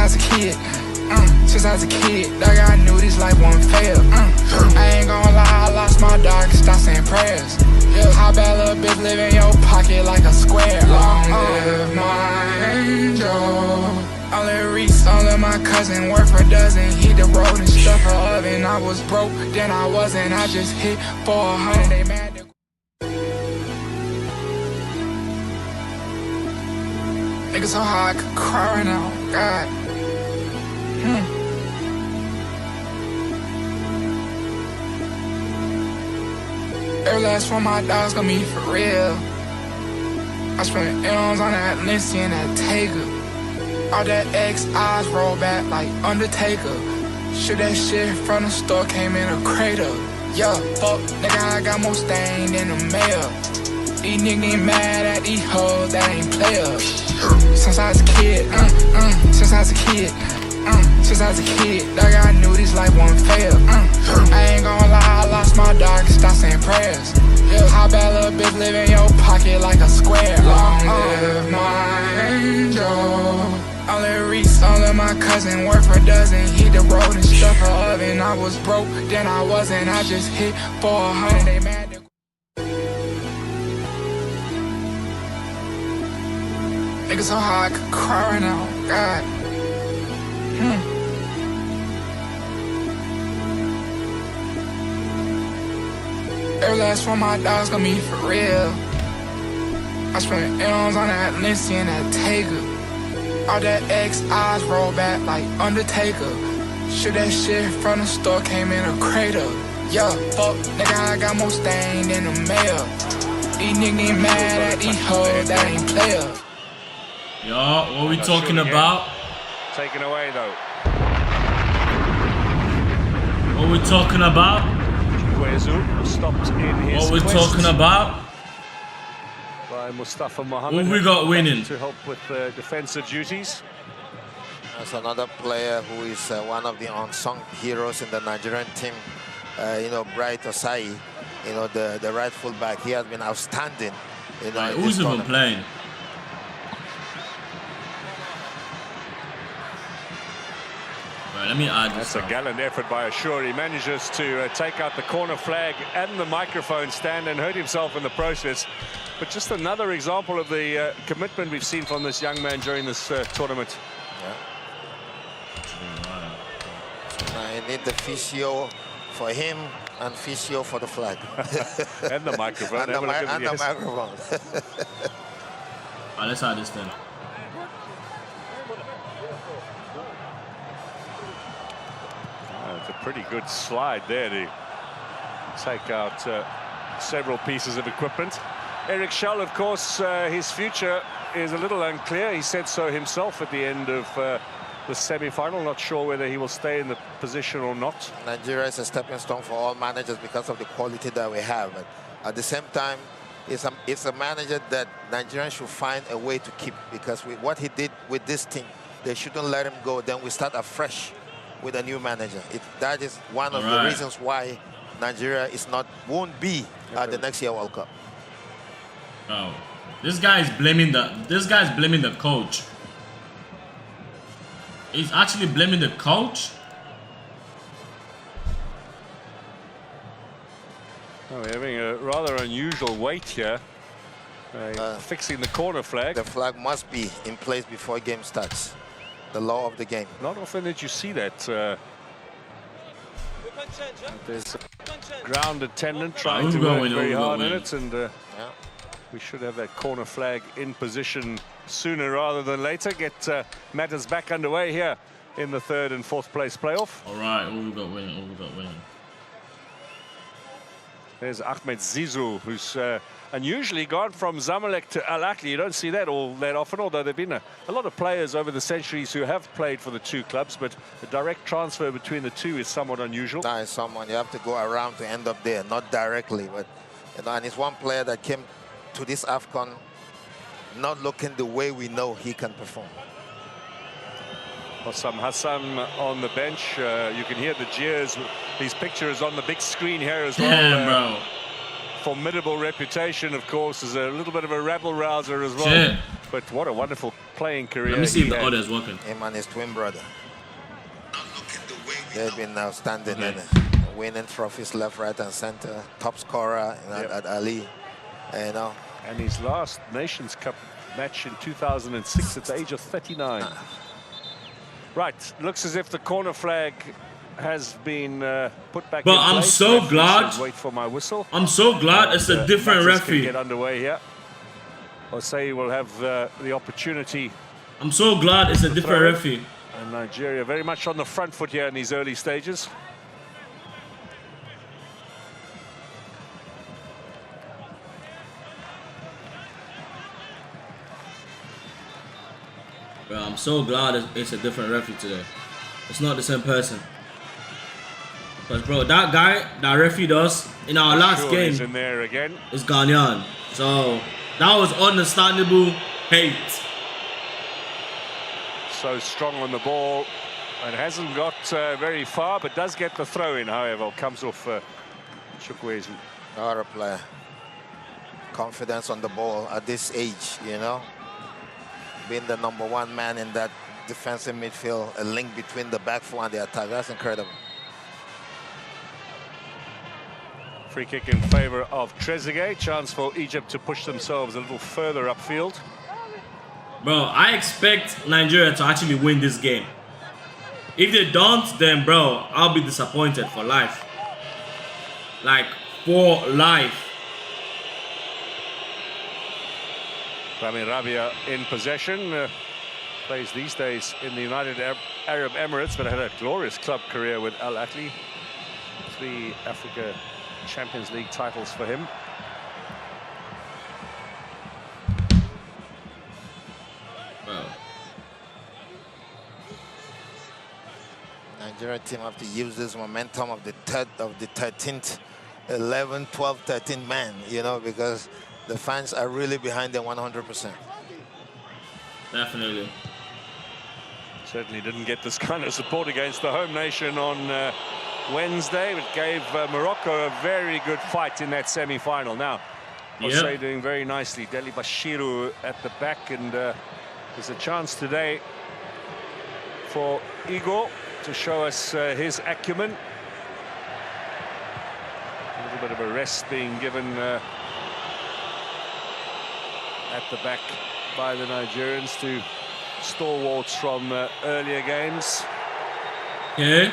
I was a kid. Since I was a kid, dog, I knew this life won't fail. I ain't gonna lie, I lost my dog, stop saying prayers. How bad little bitch live in your pocket like a square. Long live my angel. Only Reese, only my cousin, worth a dozen. Hit the road and stuff her oven. I was broke, then I wasn't. I just hit 400. They mad to niggas so hard I could cry right now. God. Every last one of my dogs gonna be for real. I spent M's on that Lindsay and that Taker. All that X eyes roll back like Undertaker. Shoot that shit from the store, came in a crater. Yeah, fuck, nigga, I got more stain than the mail. These niggas mad at these hoes that ain't players. Since I was a kid, since I was a kid. Since I was a kid, dog, I knew this life won't fail. I ain't gonna lie, I lost my dog, stop saying prayers. How bad little bitch live in your pocket like a square. Long live my angel. Only Reese, only my cousin, worth a dozen. Hit the road and stuff her oven. I was broke, then I wasn't. I just hit 400. They mad to niggas so hard I could cry right now. God. Every last one of my dogs gonna be for real. I spent M's on that Lindsay and that Taker. All that X eyes roll back like Undertaker. Shoot that shit from the store, came in a crater. Yeah, fuck, nigga, I got more stain than the mail. These niggas mad at these hoes that ain't players. Yo, what we talking about? Taken away though. What we talking about? Stopped in his what we talking about? By Mustafa Mohammed. Who we got winning? To help with defensive duties. That's another player who is one of the unsung heroes in the Nigerian team. You know, Bright Osai, you know, the right fullback. He has been outstanding. You know, who's even playing? Let me add this. That's a gallant effort by Ashur. He manages to take out the corner flag and the microphone stand and hurt himself in the process. But just another example of the commitment we've seen from this young man during this tournament. Yeah. I need the physio for him and physio for the flag. And the microphone. and the microphone. Let's add this then. It's a pretty good slide there to take out several pieces of equipment. Eric Schell, of course, his future is a little unclear. He said so himself at the end of the semi-final. Not sure whether he will stay in the position or not. Nigeria is a stepping stone for all managers because of the quality that we have. But at the same time, it's a manager that Nigerians should find a way to keep, because with what he did with this team, they shouldn't let him go. Then we start afresh with a new manager. That is one of the reasons why Nigeria won't be at the next year World Cup. Oh, this guy's blaming the coach. He's actually blaming the coach. Oh, we're having a rather unusual wait here. Fixing the corner flag. The flag must be in place before game starts. The law of the game. Not often that you see that. There's a ground attendant trying to work very hard in it, and we should have that corner flag in position sooner rather than later. Get matters back underway here in the third and fourth place playoff. All right, all we got winning. There's Ahmed Zizou, who's unusually gone from Zamalek to Al Ahly. You don't see that all that often, although there have been a lot of players over the centuries who have played for the two clubs, but the direct transfer between the two is somewhat unusual. That is someone you have to go around to end up there, not directly. But you know, and it's one player that came to this AFCON not looking the way we know he can perform. Hossam Hassan on the bench. You can hear the jeers. His picture is on the big screen here as well. Damn, bro. Formidable reputation, of course, as a little bit of a rabble-rouser as well. Shit. But what a wonderful playing career. Let me see if he the had. order is working. Him and his twin brother. They've been outstanding Okay. and winning trophies left, right, and center. Top scorer at Ali. You know. And his last Nations Cup match in 2006 at the age of 39. Right, looks as if the corner flag has been put back But in I'm place. so Referee glad- says, wait for my whistle. I'm so glad it's a different matches can referee. get underway here. Osei will have the opportunity. I'm so glad it's a different throw. referee. And Nigeria very much on the front foot here in these early stages. Bro, I'm so glad it's a different referee today. It's not the same person. Because, bro, that guy that refereed us in our last Sure, game he's in there again. is Ghanaian. So, that was understandable hate. So strong on the ball and hasn't got very far, but does get the throw in, however. Comes off Chukwueze. Not a player. Confidence on the ball at this age, you know. Being the #1 man in that defensive midfield, a link between the back four and the attack. That's incredible. Free kick in favor of Trezeguet. Chance for Egypt to push themselves a little further upfield. Bro, I expect Nigeria to actually win this game. If they don't, then, bro, I'll be disappointed for life. Like, for life. Rami Rabia in possession. Plays these days in the United Arab Emirates, but had a glorious club career with Al Ahly. 3 Africa Champions League titles for him. Bro. Nigerian team have to use this momentum of the 13th, 11, 12, 13 man, you know, because the fans are really behind them 100%. Definitely. Certainly didn't get this kind of support against the home nation on Wednesday. It gave Morocco a very good fight in that semi-final. Now, Osei doing very nicely. Deli Bashiru at the back, and there's a chance today for Igor to show us his acumen. A little bit of a rest being given at the back by the Nigerians to stalwarts from earlier games. Okay.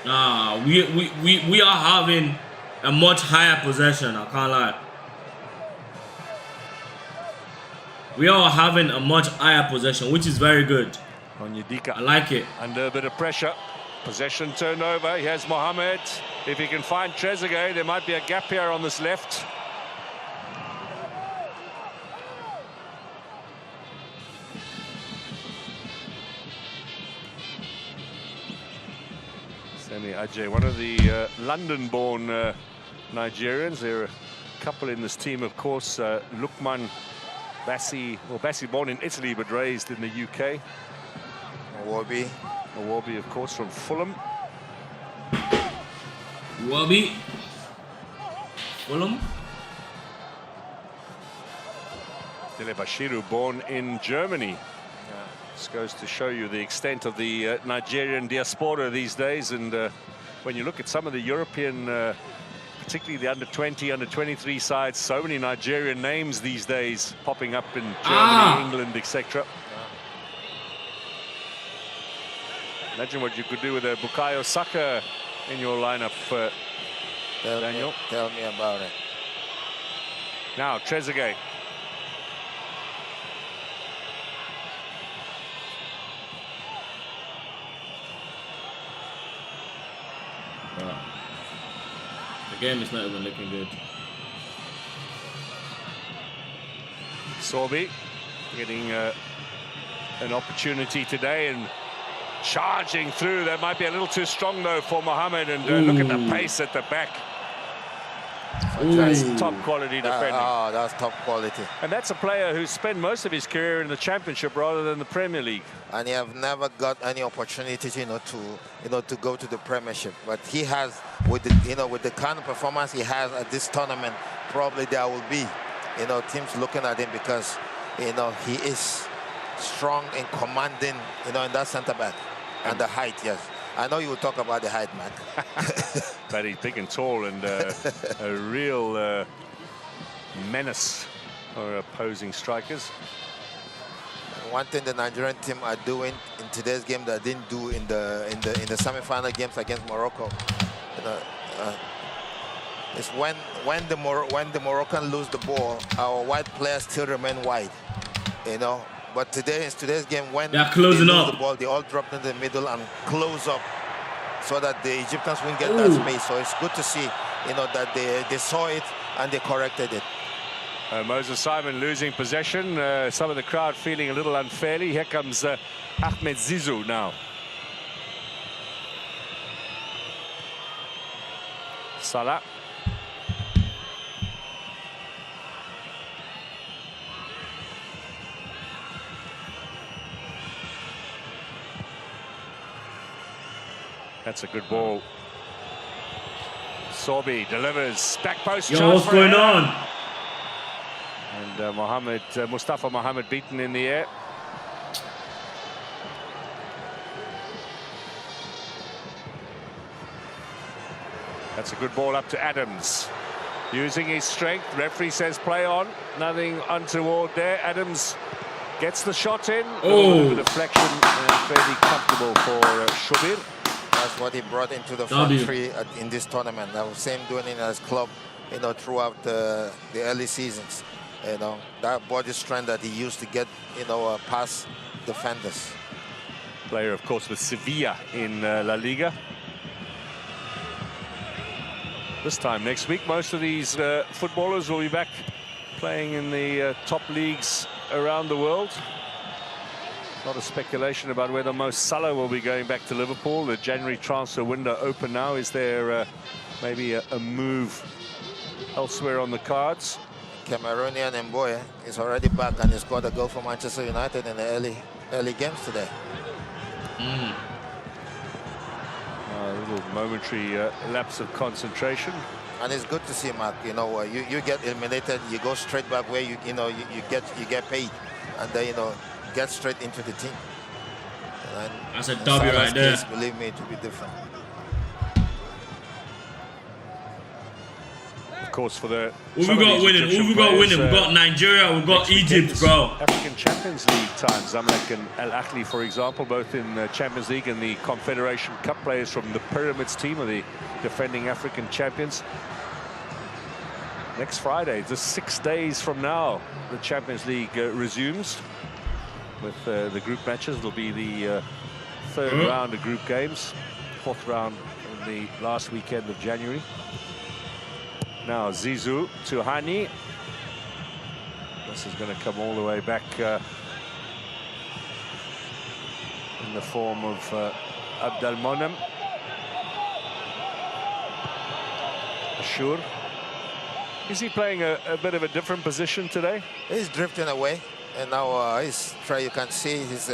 Nah, we are having a much higher possession, I can't lie. We are having a much higher possession, which is very good. Onyedika I like it. under a bit of pressure. Possession turned over. Here's Mohamed. If he can find Trezeguet, there might be a gap here on this left. Semi Ajay, one of the London-born Nigerians. There are a couple in this team, of course. Lukman Bassi, well, Bassi born in Italy but raised in the UK. Awobi, of course, from Fulham. Wabi. Fulham. Dele Bashiru, born in Germany. This goes to show you the extent of the Nigerian diaspora these days. And when you look at some of the European, particularly the under-20, under-23 sides, so many Nigerian names these days popping up in Germany, England, etc. Imagine what you could do with a Bukayo Saka in your lineup, Daniel. Tell me about it. Now, Trezeguet. The game is not even looking good. Sorby getting an opportunity today and charging through. That might be a little too strong though for Mohamed, and look at the pace at the back. That's top quality defending. That's top quality. And that's a player who spent most of his career in the Championship rather than the Premier League. And he have never got any opportunity, to go to the Premiership. But he has, with the kind of performance he has at this tournament, probably there will be, teams looking at him because, you know, he is strong and commanding, you know, in that center back. And the height, yes. I know you will talk about the height, Mac. But he's big and tall and a real menace for opposing strikers. One thing the Nigerian team are doing in today's game that they didn't do in the semi-final games against Morocco, you know, is when the Moroccan lose the ball, our wide players still remain wide, you know. But today, in today's game, when they're closing they lose up the ball, they all drop into the middle and close up, so that the Egyptians won't get that space. So it's good to see, you know, that they saw it and they corrected it. Moses Simon losing possession. Some of the crowd feeling a little unfairly. Here comes Ahmed Zizou now. Salah. That's a good ball. Sorbi delivers. Back post. Yo, what's going on? And Mustafa Mohammed beaten in the air. That's a good ball up to Adams. Using his strength. Referee says play on. Nothing untoward there. Adams gets the shot in. Oh. Deflection and fairly comfortable for Shubir. That's what he brought into the front three in this tournament. I was same doing it as club, you know, throughout the early seasons. You know, that body strength that he used to get, you know, past defenders. Player, of course, with Sevilla in La Liga. This time next week, most of these footballers will be back playing in the top leagues around the world. A lot of speculation about whether Mo Salah will be going back to Liverpool. The January transfer window open now. Is there maybe a move elsewhere on the cards? Cameroonian Mboye is already back and he scored a goal for Manchester United in the early games today. A little momentary lapse of concentration. And it's good to see, Mark. You know, you get eliminated, you go straight back where you get paid, and then, you know, get straight into the team. And that's a W right there. Case, believe me, to be different. Of course, for the who we got winning? Who we got winning? We got Nigeria. We got Egypt, bro. African Champions League time. Zamalek and Al Ahly, for example, both in the Champions League and the Confederation Cup. Players from the Pyramids team are the defending African champions. Next Friday, just 6 days from now, the Champions League resumes with the group matches. It'll be the third round of group games, fourth round in the last weekend of January. Now Zizou to Hani. This is going to come all the way back in the form of Abdelmonem. Ashur. Is he playing a bit of a different position today? He's drifting away, and now he's trying. You can see he's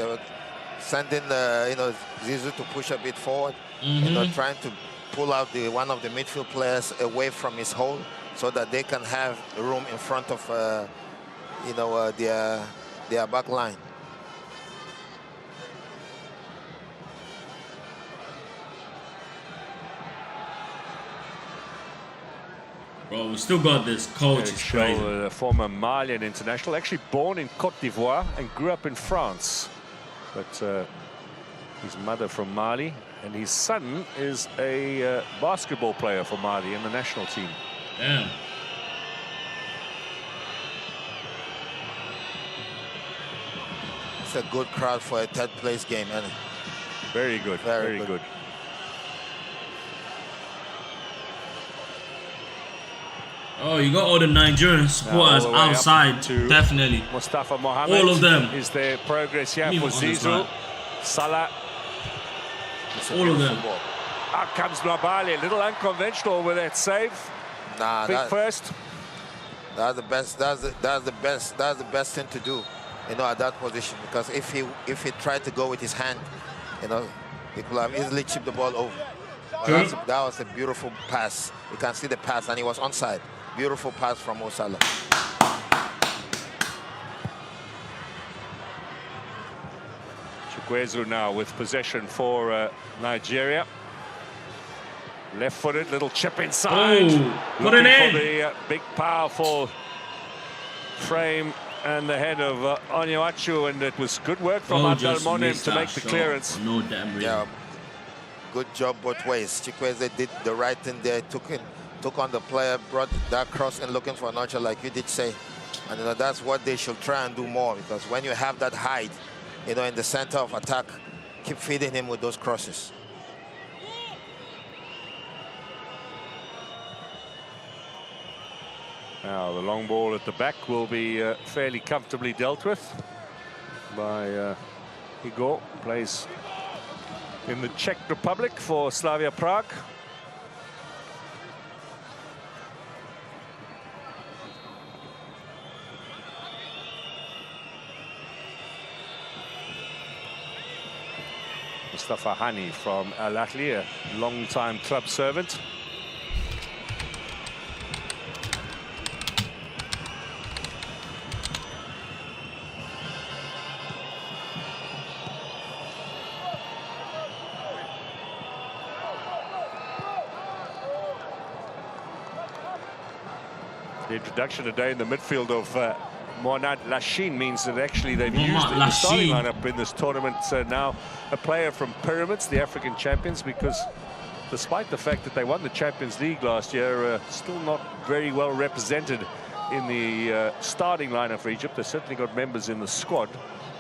sending you know, Zizou to push a bit forward. You know, trying to pull out one of the midfield players away from his hole so that they can have room in front of you know, their back line. Bro, we still got this coach. It's crazy. A former Malian international, actually born in Cote d'Ivoire and grew up in France. But his mother from Mali, and his son is a basketball player for Mali in the national team. Damn. It's a good crowd for a third place game, isn't it? Very good, very good. Oh, you got all the Nigerian supporters outside, definitely. Mustafa Mohammed. All of them. Is there progress here for Zizou? Salah. All of them. Out comes Nwabali, a little unconventional with that save. Nah, Big first. That's the best. That's the best. That's the best thing to do, you know, at that position. Because if he tried to go with his hand, you know, he could have easily chipped the ball over. That was a beautiful pass. You can see the pass, and he was onside. Beautiful pass from Mo Salah. Chikwueze now with possession for Nigeria. Left-footed, little chip inside. Oh, put Looking it in. for the big, powerful frame and the head of Onyewachu, and it was good work from Abdelmonem to make the clearance. No damn reason. Yeah, good job both ways. Chikwueze did the right thing there, took on the player, brought that cross and looking for Onacha, like you did say. And that's what they should try and do more, because when you have that height, in the center of attack, keep feeding him with those crosses. Now the long ball at the back will be fairly comfortably dealt with by Igor. Plays in the Czech Republic for Slavia Prague. Mustafa Hani from Al Ahly, a long-time club servant. The introduction today in the midfield of Mohamed Lashin means that actually they've used in the starting lineup in this tournament now a player from Pyramids, the African champions, because despite the fact that they won the Champions League last year, still not very well represented in the starting lineup for Egypt. They've certainly got members in the squad,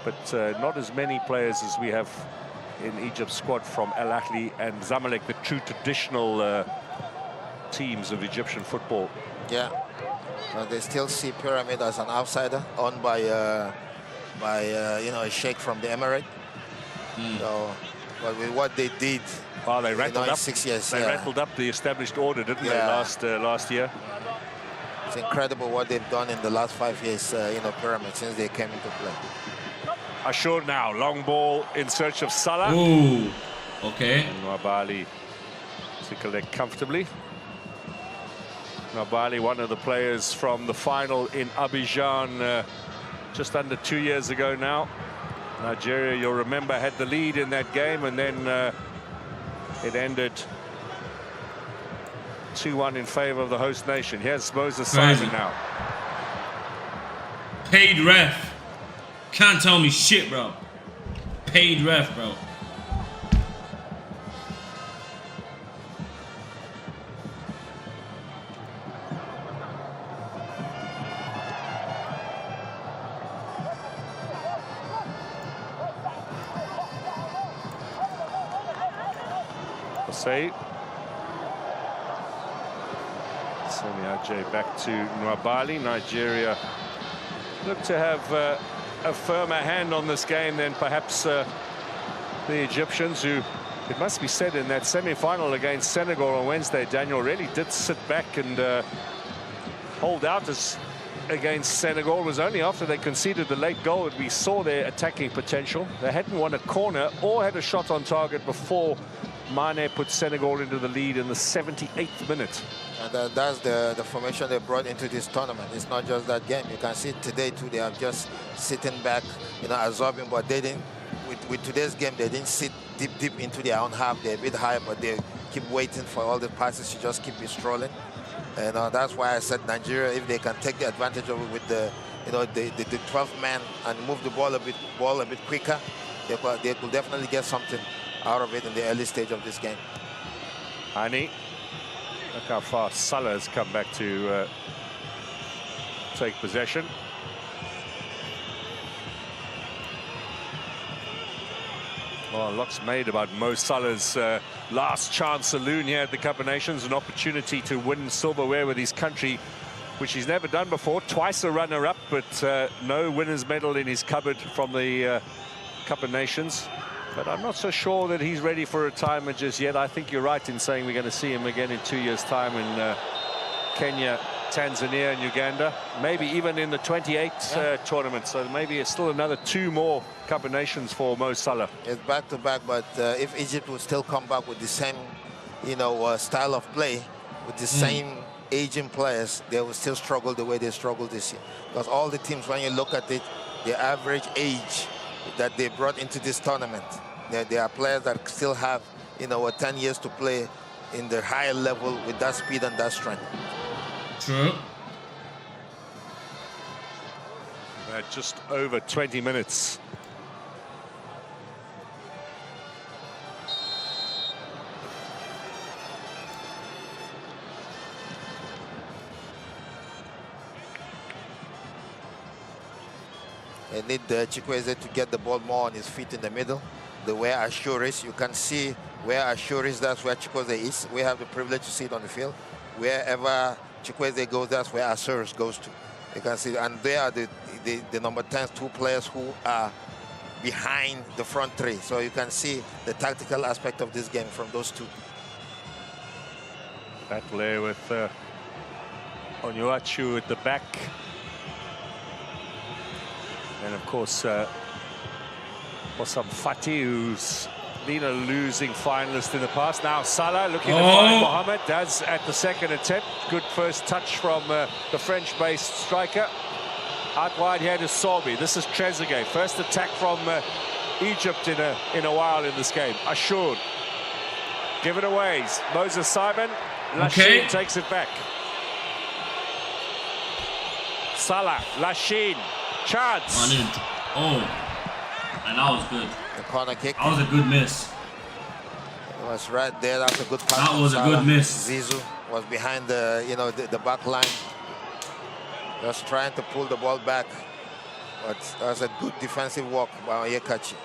but not as many players as we have in Egypt's squad from Al Ahly and Zamalek, the true traditional teams of Egyptian football. Yeah, they still see Pyramid as an outsider, owned by a sheikh from the Emirate. So, but with what they did, well, they rattled up 6 years. They rattled up the established order, didn't they, last year? It's incredible what they've done in the last 5 years, Pyramid, since they came into play. Ashur now, long ball in search of Salah. Ooh, okay. And Nwabali took it comfortably. Nwabali, one of the players from the final in Abidjan just under 2 years ago now. Nigeria, you'll remember, had the lead in that game, and then it ended 2-1 in favor of the host nation. Here's Moses Simon now. Paid ref. Can't tell me shit, bro. Paid ref, bro. Semi Ajayi back to Nwabali. Nigeria look to have a firmer hand on this game than perhaps the Egyptians, who, it must be said, in that semi-final against Senegal on Wednesday, Daniel, really did sit back and hold out against Senegal. It was only after they conceded the late goal that we saw their attacking potential. They hadn't won a corner or had a shot on target before Mane put Senegal into the lead in the 78th minute. And that's the formation they brought into this tournament. It's not just that game. You can see today too, they are just sitting back, absorbing, but they didn't, with today's game, they didn't sit deep into their own half. They're a bit high, but they keep waiting for all the passes to just keep strolling. And that's why I said Nigeria, if they can take the advantage of it with the 12th man and move the ball a bit quicker, they could definitely get something out of it in the early stage of this game. Hani, look how far Salah has come back to take possession. Well, lots made about Mo Salah's last chance saloon here at the Cup of Nations, an opportunity to win silverware with his country, which he's never done before. Twice a runner-up, but no winner's medal in his cupboard from the Cup of Nations. But I'm not so sure that he's ready for retirement just yet. I think you're right in saying we're going to see him again in 2 years' time in Kenya, Tanzania and Uganda, maybe even in the 28 tournament. So maybe it's still another 2 more Cup of Nations for Mo Salah. It's back-to-back, but if Egypt would still come back with the same, style of play, with the same aging players, they will still struggle the way they struggled this year. Because all the teams, when you look at it, the average age that they brought into this tournament. There are players that still have, 10 years to play in the higher level with that speed and that strength. True. We had just over 20 minutes. They need Chikwueze to get the ball more on his feet in the middle. Where Ashur is, you can see where Ashur is, that's where Chikwueze is. We have the privilege to see it on the field. Wherever Chikwueze goes, that's where Ashur goes to. You can see, and they are the number 10, 2 players who are behind the front three. So you can see the tactical aspect of this game from those two. Battle there with Onuachu at the back. And of course, Osam Fati, who's been a losing finalist in the past. Now Salah looking to find Mohamed. Does at the second attempt. Good first touch from the French-based striker. Out wide here to Sorby. This is Trezeguet. First attack from Egypt in a while in this game. Ashur. Give it away. Moses Simon. Lachine takes it back. Salah. Lachine. Chance. And that was good. The corner kick. That was a good miss. It was right there. That was a good pass. That was a good miss. Zizou was behind the back line. Just trying to pull the ball back. But that was a good defensive work by Onyekachi.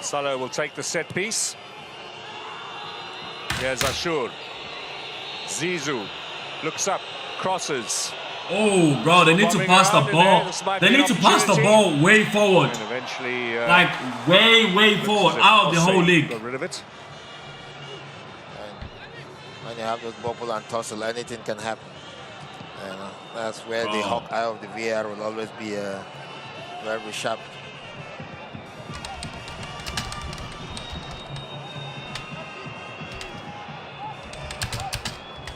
Salah will take the set piece. Here's Ashur. Zizou looks up, crosses. Oh, bro, they need to pass the ball. They need to pass the ball way forward. And eventually, like way forward, out of the whole league. Got rid of it. And when you have those bubble and tussle, anything can happen. That's where the hawk eye of the VAR will always be very sharp.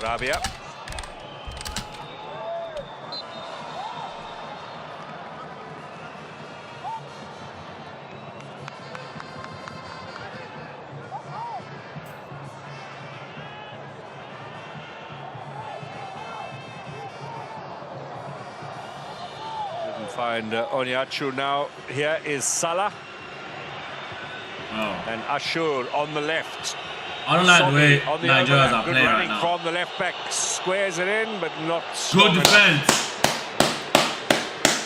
Rabia. Didn't find Onuachu now. Here is Salah. And Ashur on the left. I don't like the way Nigerians are playing right now. From the left back, squares it in, but not good defense.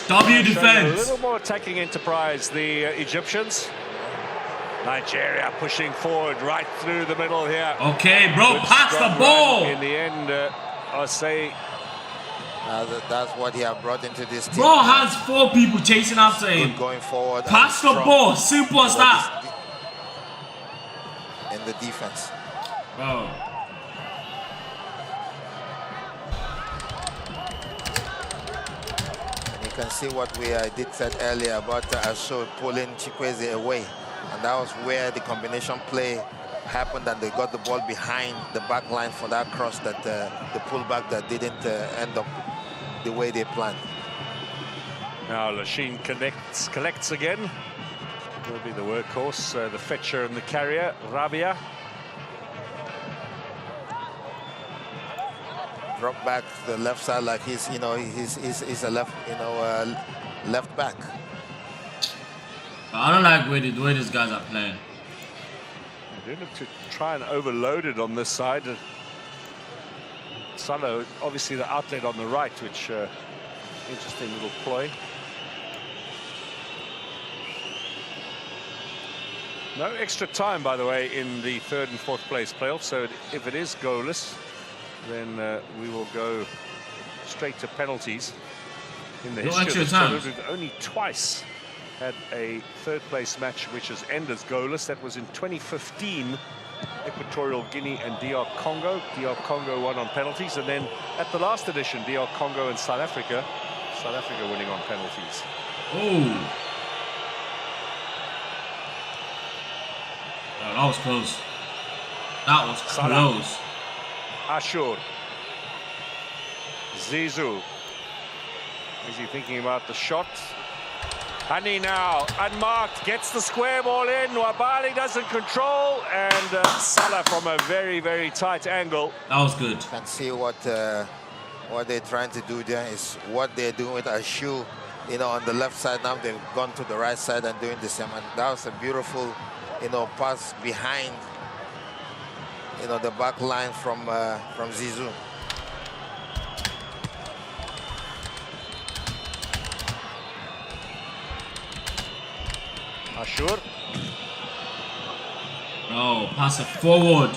W defense. A little more attacking enterprise, the Egyptians. Nigeria pushing forward right through the middle here. Okay, bro, good pass the ball. In the end, I'll say. That's what he has brought into this team. Bro has 4 people chasing after him. Good going forward. Pass the ball, simple as that. In the defense. Bro. And you can see what we did said earlier about Ashur pulling Chikwueze away. And that was where the combination play happened, and they got the ball behind the back line for that cross, that the pullback that didn't end up the way they planned. Now Lachine collects again. Will be the workhorse, the fetcher and the carrier, Rabia. Drop back to the left side like he's a left, left back. I don't like the way these guys are playing. They didn't to try and overload it on this side. Salah, obviously the outlet on the right, which interesting little ploy. No extra time, by the way, in the 3rd and 4th place playoff. So if it is goalless, then we will go straight to penalties. In the history of the tournament, we've only twice had a 3rd place match which has ended as goalless. That was in 2015, Equatorial Guinea and DR Congo. DR Congo won on penalties, and then at the last edition, DR Congo and South Africa winning on penalties. Oh. That was close. That was close. Ashur. Zizou. Is he thinking about the shot? Hani now, unmarked, gets the square ball in. Nwabali doesn't control, and Salah from a very, very tight angle. That was good. You can see what they're trying to do there is what they're doing with Ashu, you know, on the left side. Now they've gone to the right side and doing the same. And that was a beautiful, you know, pass behind, you know, the back line from Zizou. Ashur. Bro, pass it forward.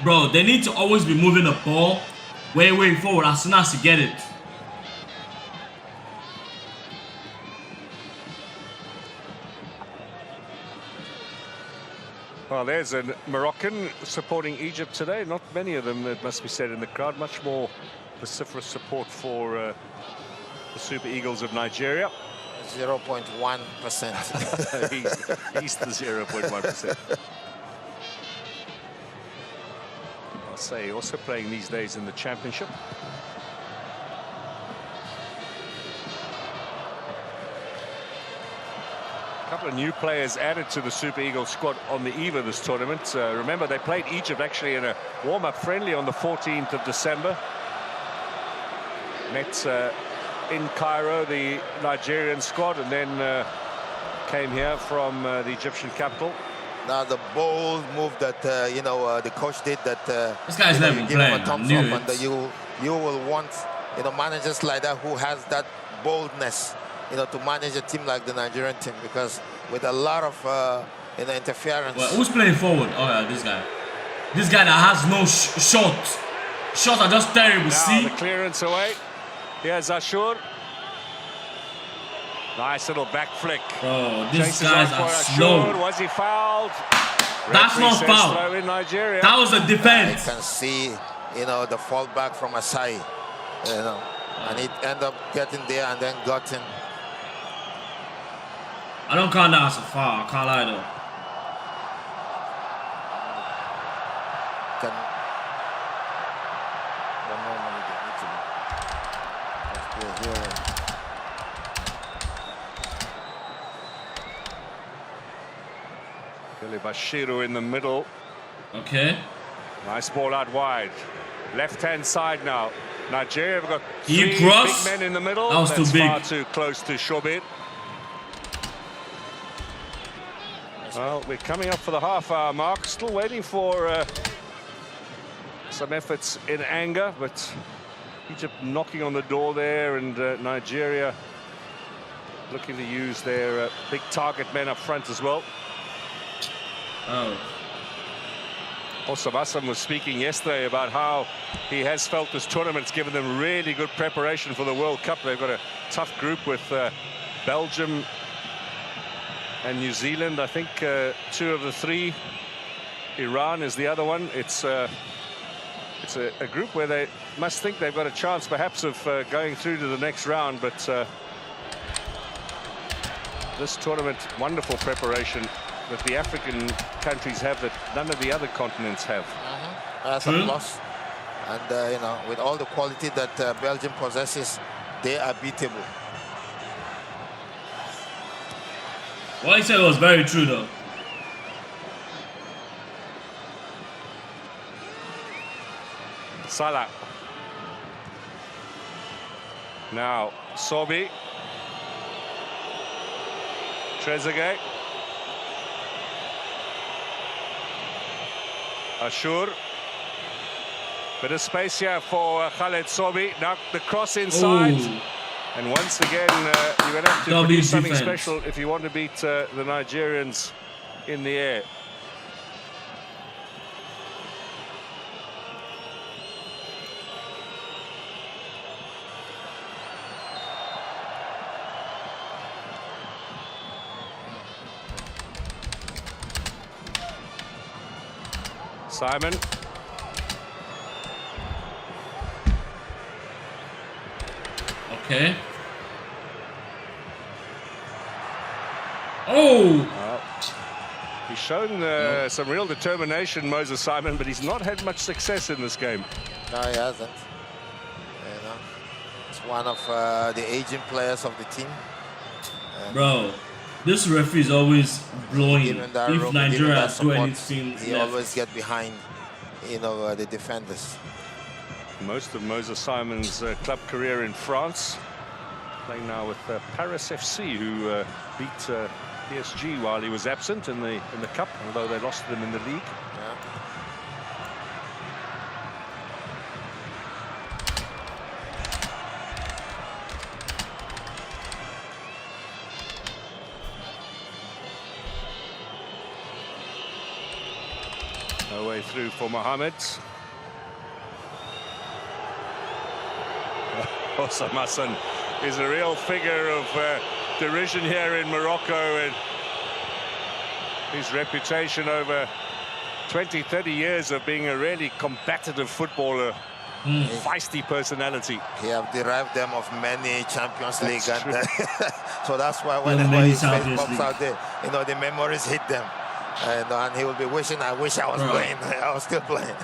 Bro, they need to always be moving the ball way forward as soon as you get it. Well, there's a Moroccan supporting Egypt today. Not many of them, it must be said, in the crowd. Much more vociferous support for the Super Eagles of Nigeria. 0.1%. he's the 0.1%. I'll say also playing these days in the championship. A couple of new players added to the Super Eagles squad on the eve of this tournament. Remember, they played Egypt actually in a warm-up friendly on the 14th of December. Met in Cairo, the Nigerian squad, and then came here from the Egyptian capital. Now the bold move that you know the coach did, that This guy's you know, never you give playing. him a thumbs up, and you will want, you know, managers like that who has that boldness, you know, to manage a team like the Nigerian team, because with a lot of you know, interference. Well, who's playing forward? Oh yeah, this guy. This guy that has no shots. Shots are just terrible. Now See? the clearance away. Here's Ashur. Nice little back flick. Bro, these Chases guys on for are Ashur. slow. Was he fouled? That's Referee not says foul. throw in Nigeria. That was a You defense. can see, you know, the fall back from Asai, you know, and it ended up getting there and then got him. I don't count that as a foul. I can't lie though. Can, but normally they need to be. Let's play here. Billy Bashiru in the middle. Okay. Nice ball out wide. Left-hand side now. Nigeria have got He three crossed. big men in the middle. That was too That's big. far too close to Shobit. Well, we're coming up for the half-hour mark. Still waiting for some efforts in anger, but Egypt knocking on the door there, and Nigeria looking to use their big target men up front as well. Oh. Osam Assam was speaking yesterday about how he has felt this tournament's given them really good preparation for the World Cup. They've got a tough group with Belgium and New Zealand. I think 2 of the 3. Iran is the other one. It's a group where they must think they've got a chance perhaps of going through to the next round, but this tournament, wonderful preparation that the African countries have that none of the other continents have. That's a plus. And you know, with all the quality that Belgium possesses, they are beatable. What he said was very true though. Salah. Now, Sobi. Trezeguet. Ashur. Bit of space here for Khaled Sobi. Now the cross inside. Ooh. And once again, you're going to have to Double produce something defense. special if you want to beat the Nigerians in the air. Simon. Okay. Oh! He's shown some real determination, Moses Simon, but he's not had much success in this game. No, he hasn't. You know. one of the aging players of the team. Bro, this referee is always blowing. Given that If room, Nigeria given that do support, anything he left. always get behind, the defenders. Most of Moses Simon's club career in France, playing now with Paris FC, who beat PSG while he was absent in the cup, although they lost them in the league. Yeah. No way through for Mohamed. Osam Hassan is a real figure of derision here in Morocco, and his reputation over 20-30 years of being a really combative footballer, feisty personality. He have derived them of many Champions League, That's and so that's why Yeah, whenever many his face Champions pops League. out there, the memories hit them, and he will be wishing, I wish I was playing. I was still playing.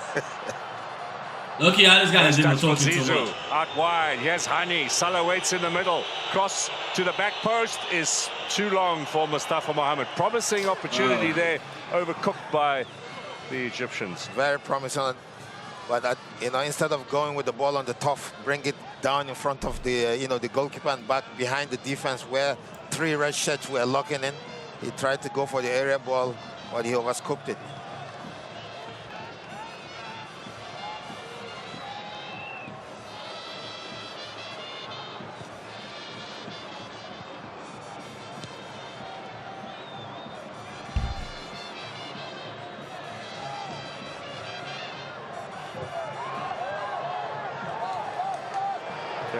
Okay, this guy is even That's for talking too Zizou. much. Out wide, here's Hani. Salah waits in the middle. Cross to the back post is too long for Mustafa Mohamed. Promising opportunity there, overcooked by the Egyptians. Very promising, but instead of going with the ball on the top, bring it down in front of the the goalkeeper and back behind the defense where 3 red shirts were locking in. He tried to go for the area ball, but he overscooped it.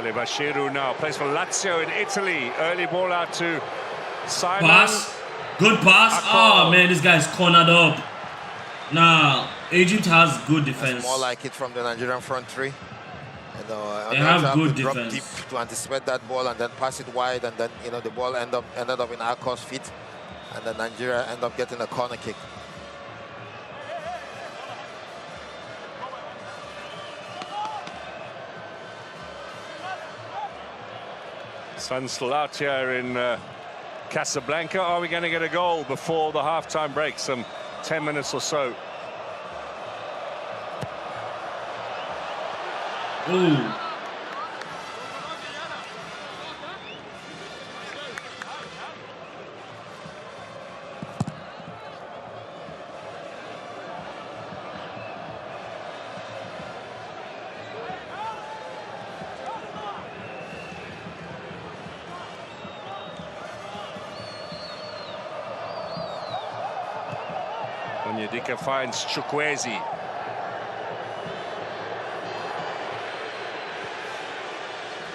Bashiru now plays for Lazio in Italy. Early ball out to Simon. Pass. Good pass. Oh, man, this guy's cornered up. Nah, Egypt has good defense. More like it from the Nigerian front three. They have good to drop defense. deep to anticipate that ball and then pass it wide, and then the ball ended up in Akos' feet, and then Nigeria end up getting a corner kick. Sun still out here in Casablanca. Are we going to get a goal before the half-time break? Some 10 minutes or so. Ooh. Onyedika finds Chukwueze.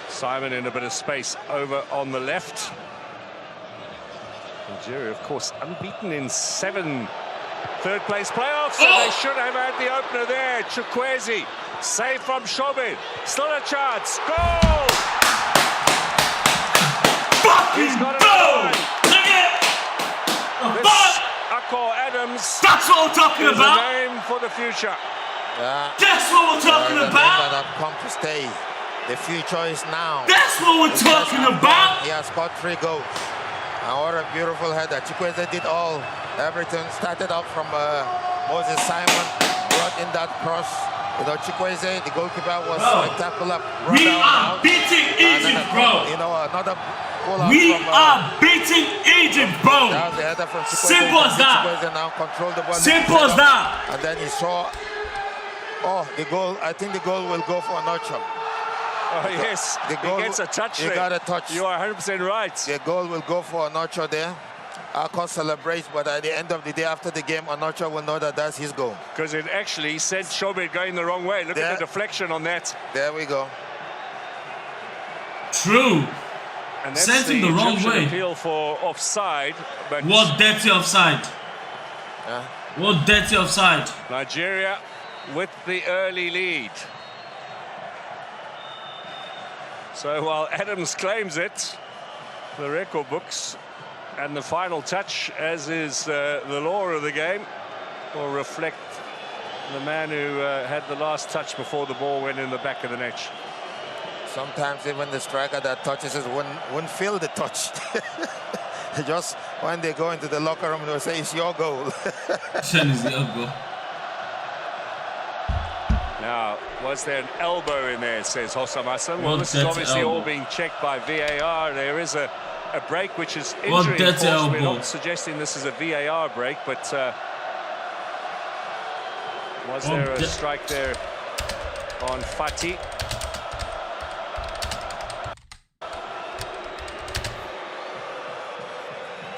Simon in a bit of space over on the left. Nigeria, of course, unbeaten in 7 third-place playoffs. And they should have had the opener there. Chukwueze, save from Shobin. Still a chance. Goal! He's got Go! it. Look at This Akor Adams That's what we're talking is a about. name for the future. Yeah. That's what we're talking The name about. that have come to stay. The future is now. That's what we're talking about. He has scored 3 goals. And what a beautiful header. Chukwueze did everything. Started out from Moses Simon, brought in that cross. Chukwueze, the goalkeeper, was spectacular. We are beating Egypt, bro. Another pull out We from, are beating Egypt, bro. that was the header from Chukwueze. Simple as that. Chukwueze now controlled the ball. Simple as that. And then he saw, the goal. I think the goal will go for Onocho. Oh, yes, The goal, he gets a touch he there. got a touch. You are 100% right. The goal will go for Onocho there. Akos celebrates, but at the end of the day, after the game, Onocho will know that that's his goal. Because it actually sent Shobit going the wrong way. Look at the deflection on that. There we go. True. And that's Sent him the wrong Egyptian way. appeal for offside. But What dirty offside? Yeah. What dirty offside? Nigeria with the early lead. So while Adams claims it, the record books and the final touch, as is the law of the game, will reflect the man who had the last touch before the ball went in the back of the net. Sometimes even the striker that touches it wouldn't feel the touch. Just when they go into the locker room, they'll say, it's your goal. It's your goal. Now, was there an elbow in there, says Hossam Hassan? Well, this is obviously all being checked by VAR. There is a break which is injury, of course. We're not suggesting this is a VAR break, but was there a strike there on Fati?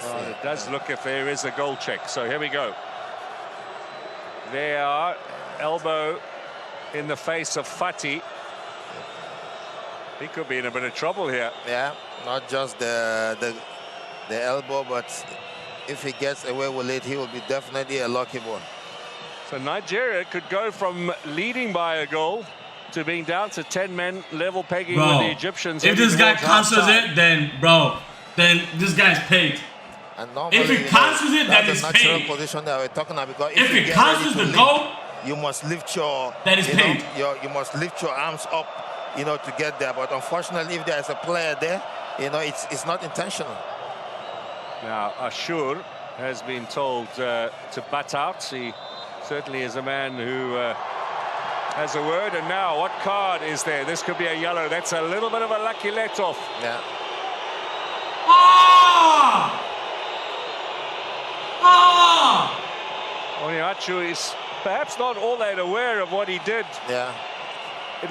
Well, it does look if there is a goal check. So here we go. VAR, elbow in the face of Fati. He could be in a bit of trouble here. Yeah, not just the elbow, but if he gets away with it, he will be definitely a lucky boy. So Nigeria could go from leading by a goal to being down to 10 men, level pegging with the Egyptians. If this guy cancels it, then this guy's paid. And if he cancels it, then it's paid. That's the natural position that we're talking about. Because if he cancels the goal, you must lift your. That is paid. You must lift your arms up, to get there. But unfortunately, if there is a player there, it's not intentional. Now Ashur has been told to bat out. He certainly is a man who has a word. And now, what card is there? This could be a yellow. That's a little bit of a lucky let-off. Yeah. Onyemaechi is perhaps not all that aware of what he did. Yeah. It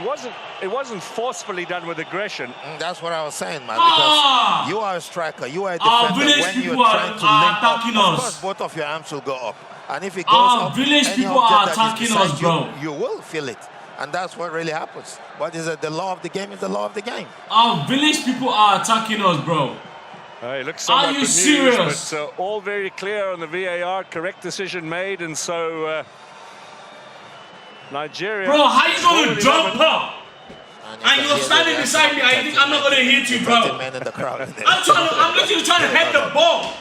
wasn't forcefully done with aggression. That's what I was saying, man. Because you are a striker, you are a defender. When you're trying to link up, of course, both of your arms will go up. And if it goes up, village people are attacking us, bro. You will feel it. And that's what really happens. But the law of the game is the law of the game. Our village people are attacking us, bro. It looks somewhat good news, but all very clear on the VAR. Correct decision made, and so Nigeria. Bro, how you gonna jump up? And you're standing beside me. I think I'm not gonna hit you, bro. I'm literally trying to head the ball.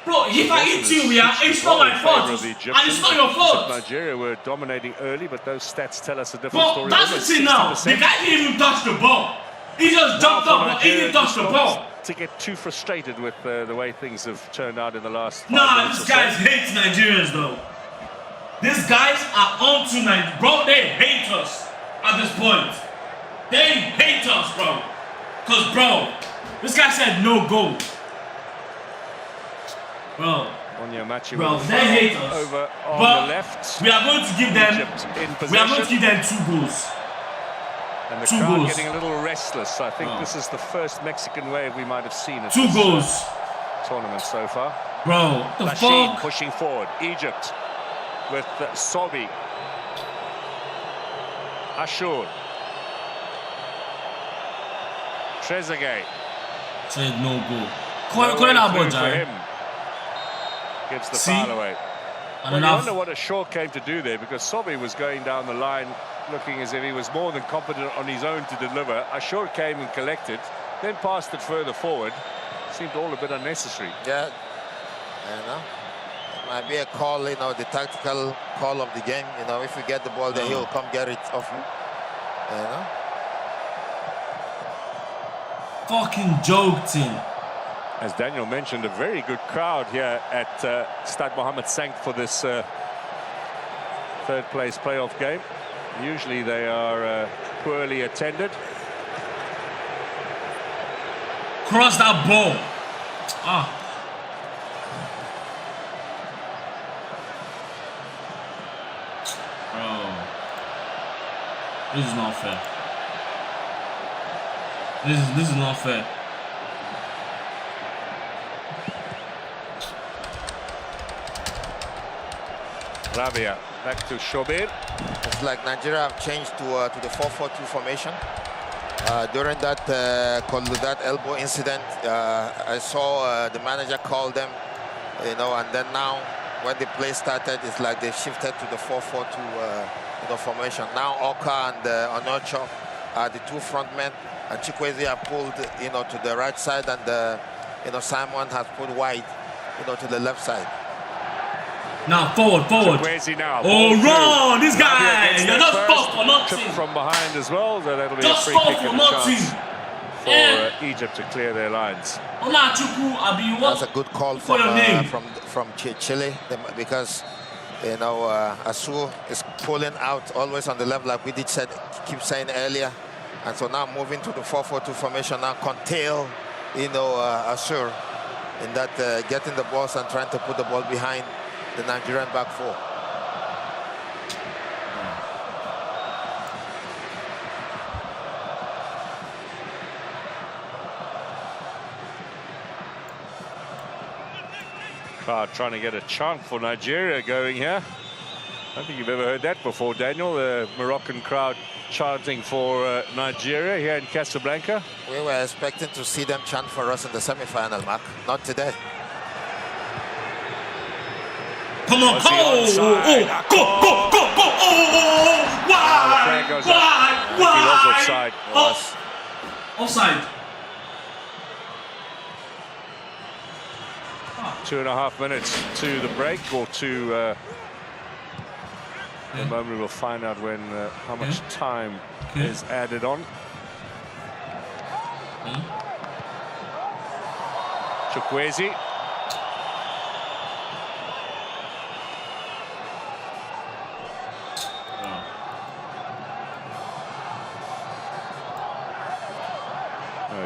Bro, if I hit you, it's not my fault. And it's not your fault. Nigeria were dominating early, but those stats tell us a different story. That's the thing now. The guy didn't even touch the ball. He just jumped up, but he didn't touch the ball. To get too frustrated with the way things have turned out in the last 5 Nah, minutes. these guys hate Nigerians, though. These guys are on to Nigeria. Bro, they hate us at this point. They hate us, bro. Because, bro, this guy said no goal. Bro, they hate us. Over on but the left. We are going to give them. We are going to give them 2 goals. And the crowd getting a little restless. I think this is the first Mexican wave we might have seen at 2 goals tournament so far. Bro, the Lachine fuck? pushing forward. Egypt with Sobi. Ashur. Trezeguet. Said no goal. Gives the foul away. Well, you wonder what Ashur came to do there, because Sobi was going down the line looking as if he was more than competent on his own to deliver. Ashur came and collected, then passed it further forward. Seemed all a bit unnecessary. Yeah, it might be a call, the tactical call of the game. If you get the ball, then he'll come get it off you. Fucking joking. As Daniel mentioned, a very good crowd here at Stade Mohammed Sank for this third place playoff game. Usually they are poorly attended. Cross that ball. Bro, this is not fair. This is not fair. Rabia back to Shobir. It's like Nigeria have changed to the 4-4-2 formation. During that elbow incident, I saw the manager call them, and then now when the play started, it's like they shifted to the 4-4-2 formation. Now Oka and Onocho are the 2 front men, and Chukwueze have pulled to the right side, and Simon has put wide to the left side. Now forward. Chukwueze now. Oh, Ball wrong! through. This guy! Rabia gets You're there just first. fought for nothing. Trip from behind as well. So that'll be Just a free fought kick for and a chance nothing. for Egypt to clear their lines. Onachuku, Abi, what? That's a good call For your name. from Chile because you know Asu is pulling out always on the left, like we keep saying earlier, and so now moving to the 4-4-2 formation now contail Asur in that getting the balls and trying to put the ball behind the Nigerian back four. Crowd trying to get a chant for Nigeria going here. I don't think you've ever heard that before, Daniel. The Moroccan crowd chanting for Nigeria here in Casablanca. We were expecting to see them chant for us in the semi-final, Mark. Not today. Come on, Was he onside? go! Oh, The flag goes up. I think he was offside. Offside. 2.5 minutes to the break, or to the moment we'll find out when how much time is added on. Chukwueze.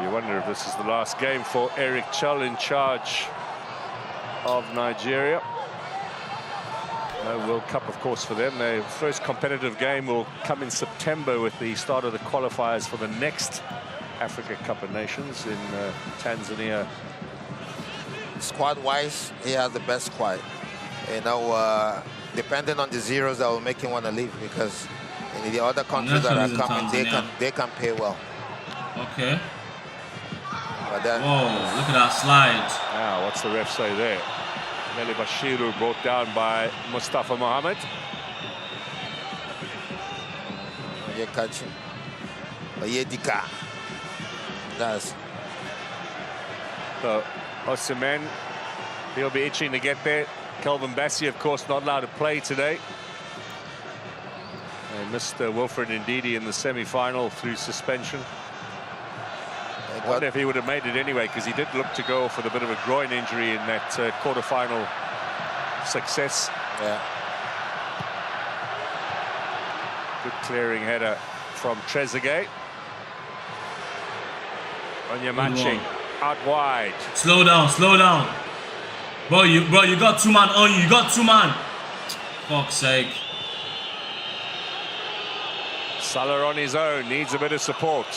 You wonder if this is the last game for Eric Chell in charge of Nigeria. No World Cup, of course, for them. Their first competitive game will come in September with the start of the qualifiers for the next Africa Cup of Nations in Tanzania. Squad-wise, he has the best squad. You know, depending on the zeros that will make him want to leave, because in the other countries that are coming, they can pay well. Okay. But then, whoa, look at that slide. Now, what's the ref say there? Mele Bashiru brought down by Mustafa Mohammed. Oyekachi. Oyedika. That's. So, Osimhen, he'll be itching to get there. Kelvin Bassey, of course, not allowed to play today. They missed Wilfred Ndidi in the semi-final through suspension. I wonder if he would have made it anyway, because he did look to go for a bit of a groin injury in that quarter-final success. Yeah. Good clearing header from Trezeguet. Onyemachi out wide. Slow down. Bro, you got two man on you. You got two man. Fuck's sake. Salah on his own, needs a bit of support.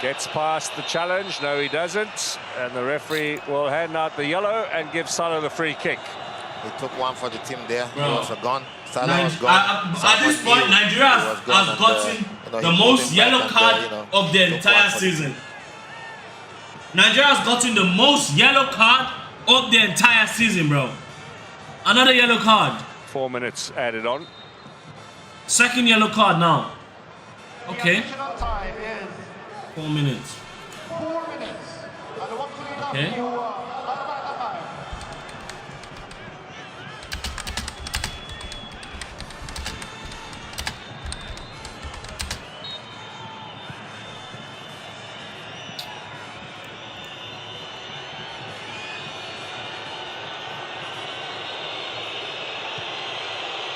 Gets past the challenge. No, he doesn't. And the referee will hand out the yellow and give Salah the free kick. He took one for the team there. Bro. He was gone. Salah was gone. At this point, Nigeria has gotten the most yellow card of the entire season. Nigeria has gotten the most yellow card of the entire season, bro. Another yellow card. 4 minutes added on. Second yellow card now. Okay. 4 minutes. Okay.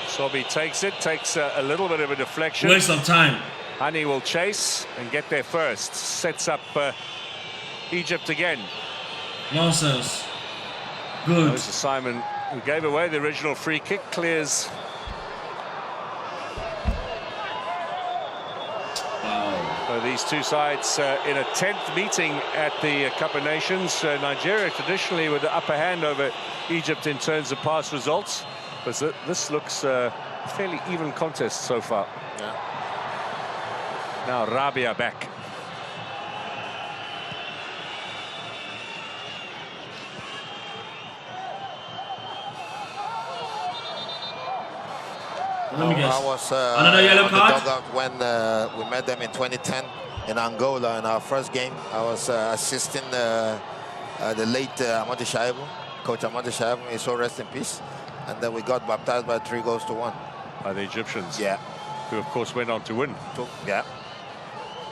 Sobi takes a little bit of a deflection. Waste of time. Hani will chase and get there first. Sets up Egypt again. Nonsense. Good. Moses Simon, who gave away the original free kick, clears. Wow. So these two sides in a 10th meeting at the Cup of Nations. Nigeria traditionally with the upper hand over Egypt in terms of past results. But this looks a fairly even contest so far. Yeah. Now Rabia back. Let me guess. I was Another yellow on the card? dugout when we met them in 2010 in Angola in our first game. I was assisting the late Amadou Shaibu, Coach Amadou Shaibu, may so rest in peace. and then we got baptized by 3-1. By the Egyptians. Yeah. Who, of course, went on to win Yeah.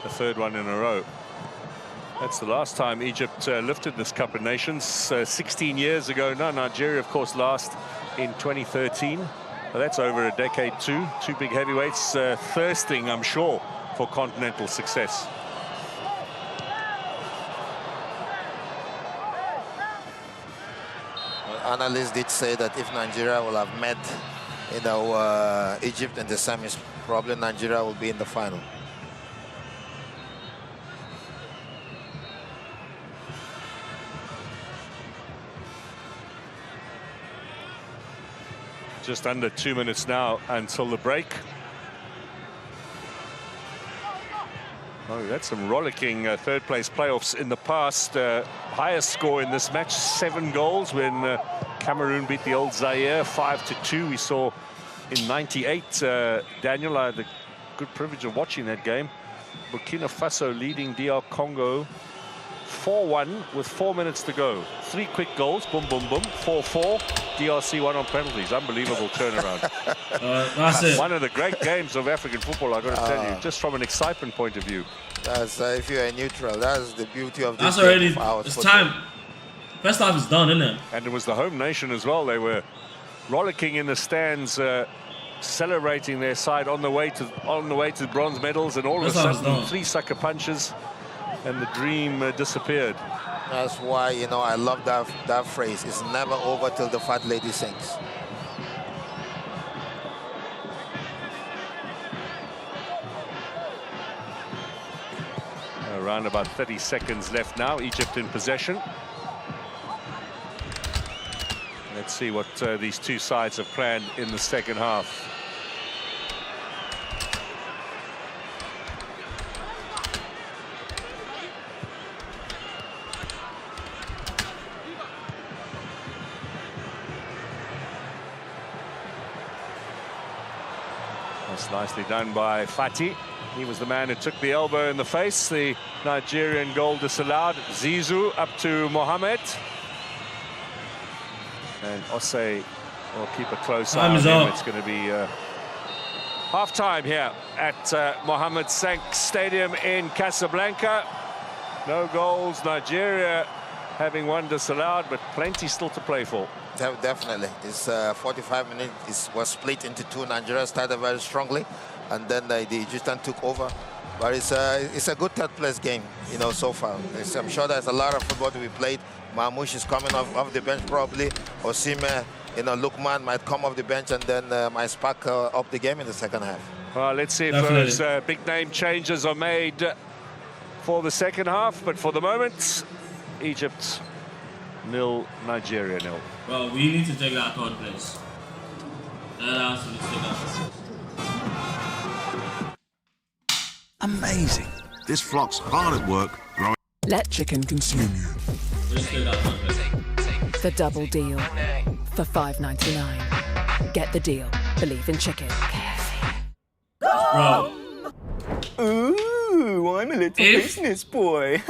the third one in a row. That's the last time Egypt lifted this Cup of Nations. 16 years ago now. Nigeria, of course, last in 2013. Well, that's over a decade too. Two big heavyweights thirsting, I'm sure, for continental success. Analysts did say that if Nigeria will have met, Egypt in the semis, probably Nigeria will be in the final. Just under 2 minutes now until the break. Oh, we had some rollicking third-place playoffs in the past. Highest score in this match, 7 goals when Cameroon beat the old Zaire 5-2. We saw in '98, Daniel, I had the good privilege of watching that game. Burkina Faso leading DR Congo 4-1 with 4 minutes to go. 3 quick goals, boom, boom, boom, 4-4. DRC won on penalties. Unbelievable turnaround. That's it. One of the great games of African football, I've got to tell you, just from an excitement point of view. That's if you're a neutral, that's the beauty of this. That's already, game of it's football. time. First half is done, isn't it? And it was the home nation as well. They were rollicking in the stands, celebrating their side on the way to bronze medals, and all of a sudden 3 sucker punches and the dream disappeared. That's why, I love that phrase. It's never over till the fat lady sings. Around about 30 seconds left now. Egypt in possession. Let's see what these two sides have planned in the second half. That's nicely done by Fati. He was the man who took the elbow in the face. The Nigerian goal disallowed. Zizou up to Mohamed. And Osei will keep a close eye on him. It's going to be half-time here at Mohammed Sank Stadium in Casablanca. No goals. Nigeria having one disallowed, but plenty still to play for. Definitely. This 45 minutes was split into 2. Nigeria started very strongly, and then the Egyptian took over. But it's a good third-place game, so far. I'm sure there's a lot of football to be played. Marmoush is coming off the bench probably. Osimhen, Lukman might come off the bench and then might spark up the game in the second half. Well, let's see if those big-name changes are made for the second half. But for the moment, Egypt 0, Nigeria 0. Well, we need to take that third place. That has to take that. Amazing. This flock's hard at work growing. Let chicken consume you. Let's take that third place. The double deal for $5.99. Get the deal. Believe in chicken. KFC. Bro. Ooh, I'm a little business boy.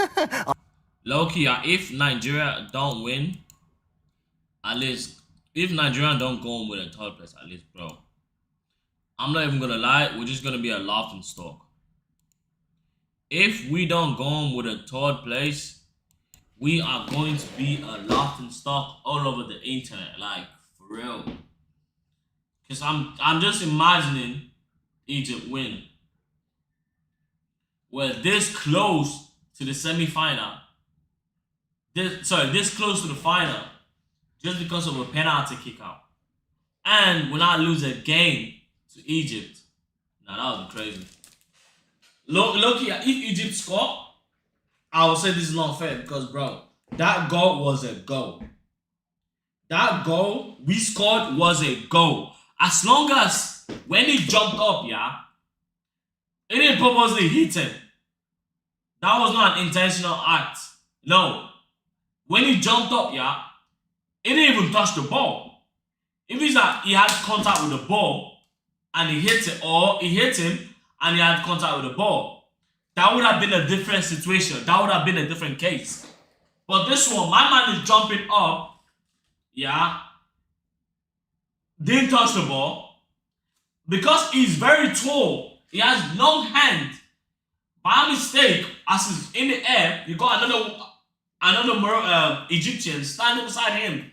Low-key, if Nigeria don't win, at least, if Nigeria don't go on with a third place, at least, bro, I'm not even gonna lie, we're just gonna be a laughing stock. If we don't go on with a third place, we are going to be a laughing stock all over the internet, like, for real. Because I'm just imagining Egypt win. We're this close to the semi-final. This close to the final. Just because of a penalty kick out. And when I lose a game to Egypt, now that would be crazy. Look here, if Egypt score, I will say this is not fair because, bro, that goal was a goal. That goal we scored was a goal. As long as when he jumped up, it didn't purposely hit him. That was not an intentional act. No. When he jumped up, it didn't even touch the ball. If it's like he had contact with the ball and he hit it, or he hit him and he had contact with the ball, that would have been a different situation. That would have been a different case. But this one, my man is jumping up, didn't touch the ball. Because he's very tall, he has long hands. By mistake, as he's in the air, you got another Egyptian standing beside him.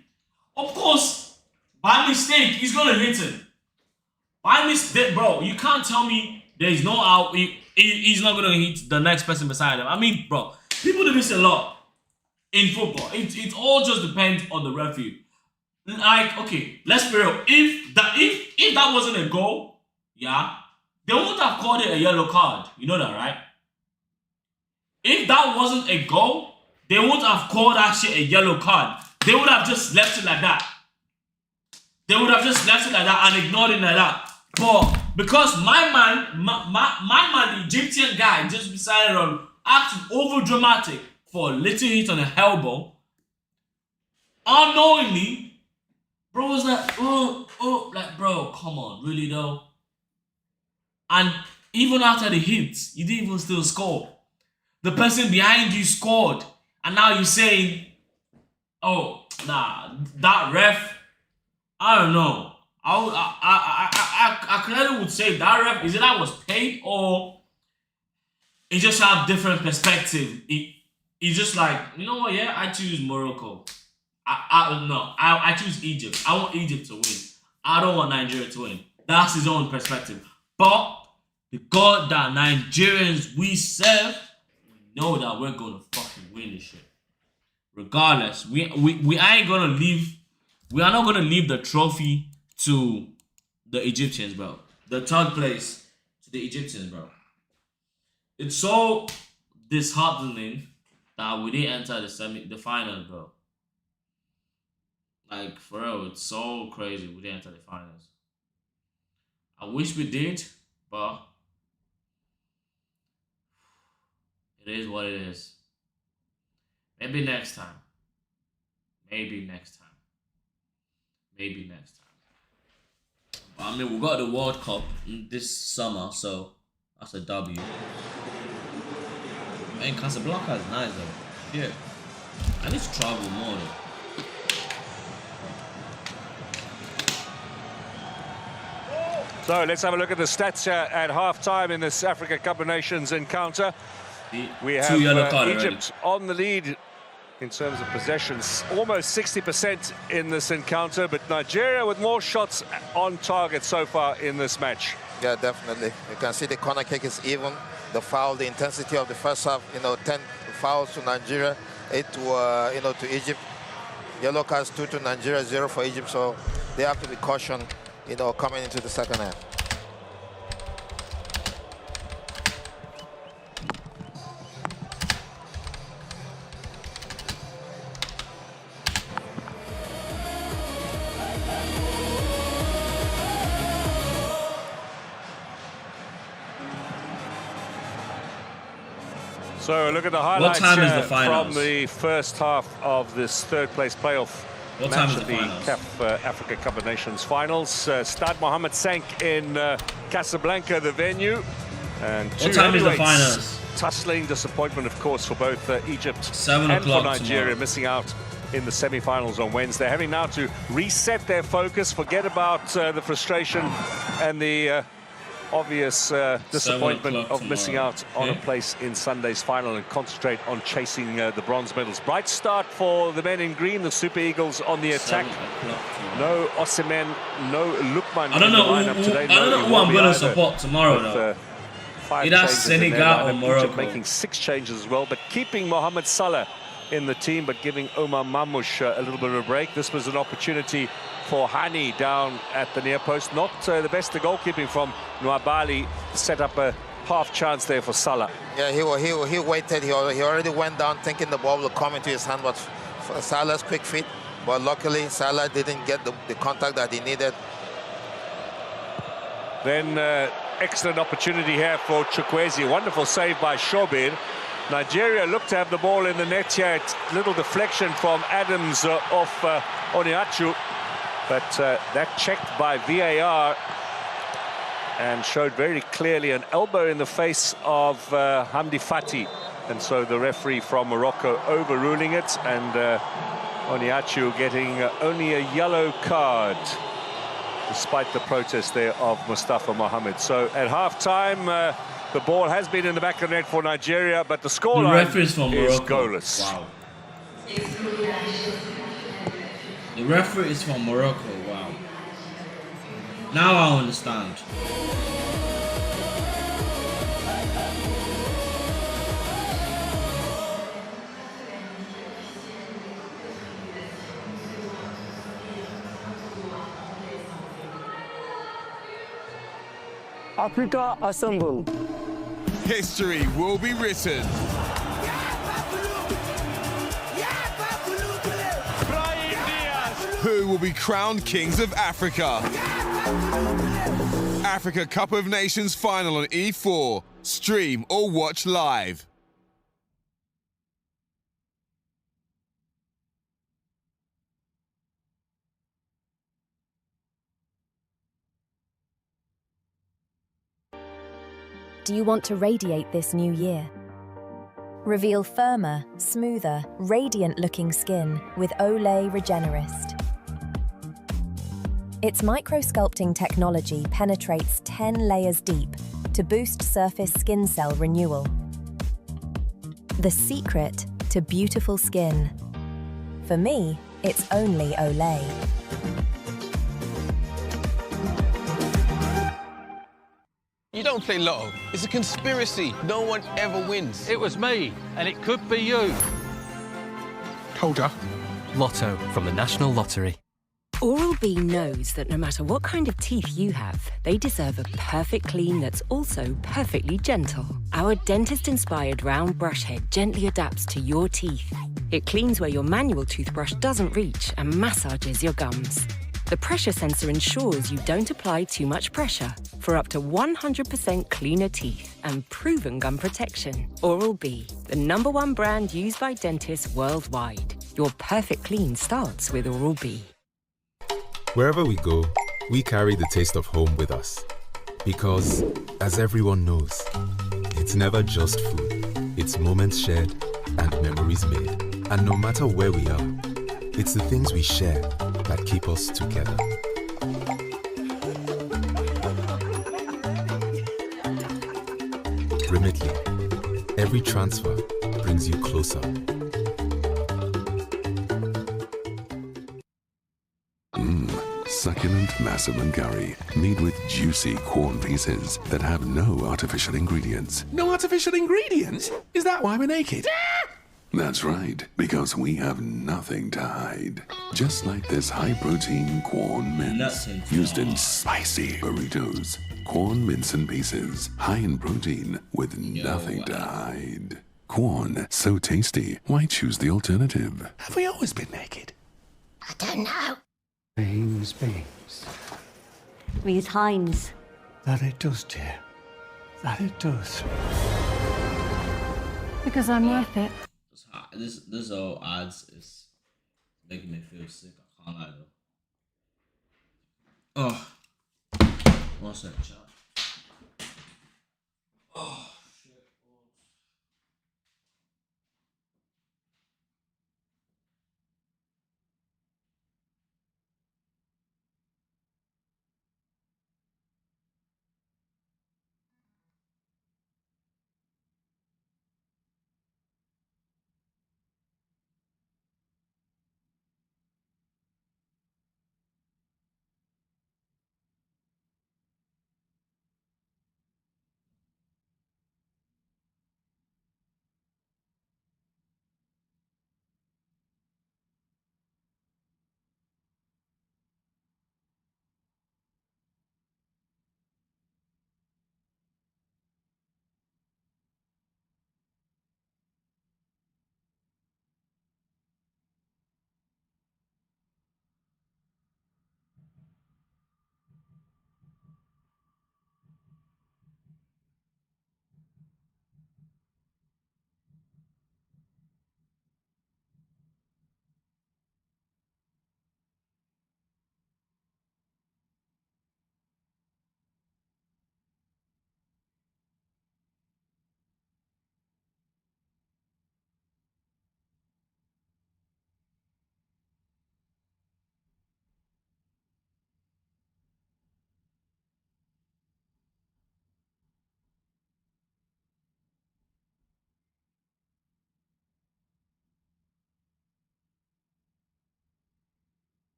Of course, by mistake, he's gonna hit him. By mistake, bro, you can't tell me there is no out. He's not gonna hit the next person beside him. I mean, bro, people do this a lot in football. It all just depends on the referee. Like, okay, let's be real. If that wasn't a goal, yeah, they wouldn't have called it a yellow card. You know that, right? If that wasn't a goal, they wouldn't have called that shit a yellow card. They would have just left it like that. They would have just left it like that and ignored it like that. But because my man, the Egyptian guy, just decided on acting over dramatic for a little hit on the elbow, unknowingly, bro was like, like, bro, come on, really though? And even after the hit, you didn't even still score. The person behind you scored, and now you're saying, oh, nah, that ref, I don't know. I clearly would say that ref, is it that was paid, or he just have different perspective? He's just like, you know what, yeah, I choose Morocco. I choose Egypt. I want Egypt to win. I don't want Nigeria to win. That's his own perspective. But the God that Nigerians we serve, we know that we're gonna fucking win this shit. Regardless, we ain't gonna leave. We are not gonna leave the trophy to the Egyptians, bro. The third place to the Egyptians, bro. It's so disheartening that we didn't enter the finals, bro. Like, for real, it's so crazy we didn't enter the finals. I wish we did, but it is what it is. Maybe next time. Maybe next time. Maybe next time. But, I mean, we got the World Cup this summer, so that's a W. Man, Casablanca is nice though. Yeah. I need to travel more though. So let's have a look at the stats at half-time in this Africa Cup of Nations encounter. We have Egypt on the lead in terms of possessions, almost 60% in this encounter, but Nigeria with more shots on target so far in this match. Yeah, definitely. You can see the corner kick is even. The foul, the intensity of the first half, 10 fouls to Nigeria, 8 to, to Egypt. Yellow cards 2 to Nigeria, 0 for Egypt, so they have to be cautioned, coming into the second half. So look at the highlights what time is the finals? From the first half of this third-place playoff what match time is of the CAF Africa Cup of Nations finals. Stade Mohammed sank in Casablanca, the venue. And what time is the finals? Tussling disappointment, of course, for both Egypt 7 and for Nigeria, tomorrow. missing out in the semi-finals on Wednesday, having now to reset their focus, forget about the frustration and the obvious disappointment of missing out on a place in Sunday's final and concentrate on chasing the bronze medals. Bright start for the men in green, the Super Eagles on the attack. No Osimhen, no Lukman. I don't know who I'm going to support tomorrow, though. Either Senegal or Morocco. Making 6 changes as well, but keeping Mohamed Salah in the team, but giving Omar Mamouche a little bit of a break. This was an opportunity for Hani down at the near post. Not the best of goalkeeping from Nwabali. Set up a half chance there for Salah. Yeah, he waited. He already went down thinking the ball would come into his hand, but Salah's quick feet. But luckily, Salah didn't get the contact that he needed. Then excellent opportunity here for Chukwueze. Wonderful save by Shobir. Nigeria looked to have the ball in the net here. Little deflection from Adams off Oniachu. But that checked by VAR and showed very clearly an elbow in the face of Hamdi Fati. And so the referee from Morocco overruling it, and Oniachu getting only a yellow card. despite the protest there of Mustafa Mohammed. So at half-time, the ball has been in the back of the net for Nigeria, but the scoreline is goalless. Wow. The referee is from Morocco. Wow. Now I understand. Africa assemble. History will be written. Who will be crowned kings of Africa? Africa Cup of Nations final on E4. Stream or watch live. Do you want to radiate this new year? Reveal firmer, smoother, radiant-looking skin with Olay Regenerist. Its microsculpting technology penetrates 10 layers deep to boost surface skin cell renewal. The secret to beautiful skin. For me, it's only Olay. You don't play Lotto. It's a conspiracy. No one ever wins. It was me, and it could be you. Told ya. Lotto from the National Lottery. Oral-B knows that no matter what kind of teeth you have, they deserve a perfect clean that's also perfectly gentle. Our dentist-inspired round brush head gently adapts to your teeth. It cleans where your manual toothbrush doesn't reach and massages your gums. The pressure sensor ensures you don't apply too much pressure for up to 100% cleaner teeth and proven gum protection. Oral-B, the #1 brand used by dentists worldwide. Your perfect clean starts with Oral-B. Wherever we go, we carry the taste of home with us. Because, as everyone knows, it's never just food. It's moments shared and memories made. And no matter where we are, it's the things we share that keep us together. Remitly, every transfer brings you closer. Succulent massaman curry, made with juicy corn pieces that have no artificial ingredients. No artificial ingredients? Is that why we're naked? That's right, because we have nothing to hide. Just like this high-protein corn mince, used in spicy burritos. Corn mince and pieces, high in protein, with nothing to hide. Corn, so tasty, why choose the alternative? Have we always been naked? I don't know. Babes. Reese Hines. That it does, dear. That it does. Because I'm worth it. This whole ads is making me feel sick. I can't lie though. Oh, 1 second, child. Oh.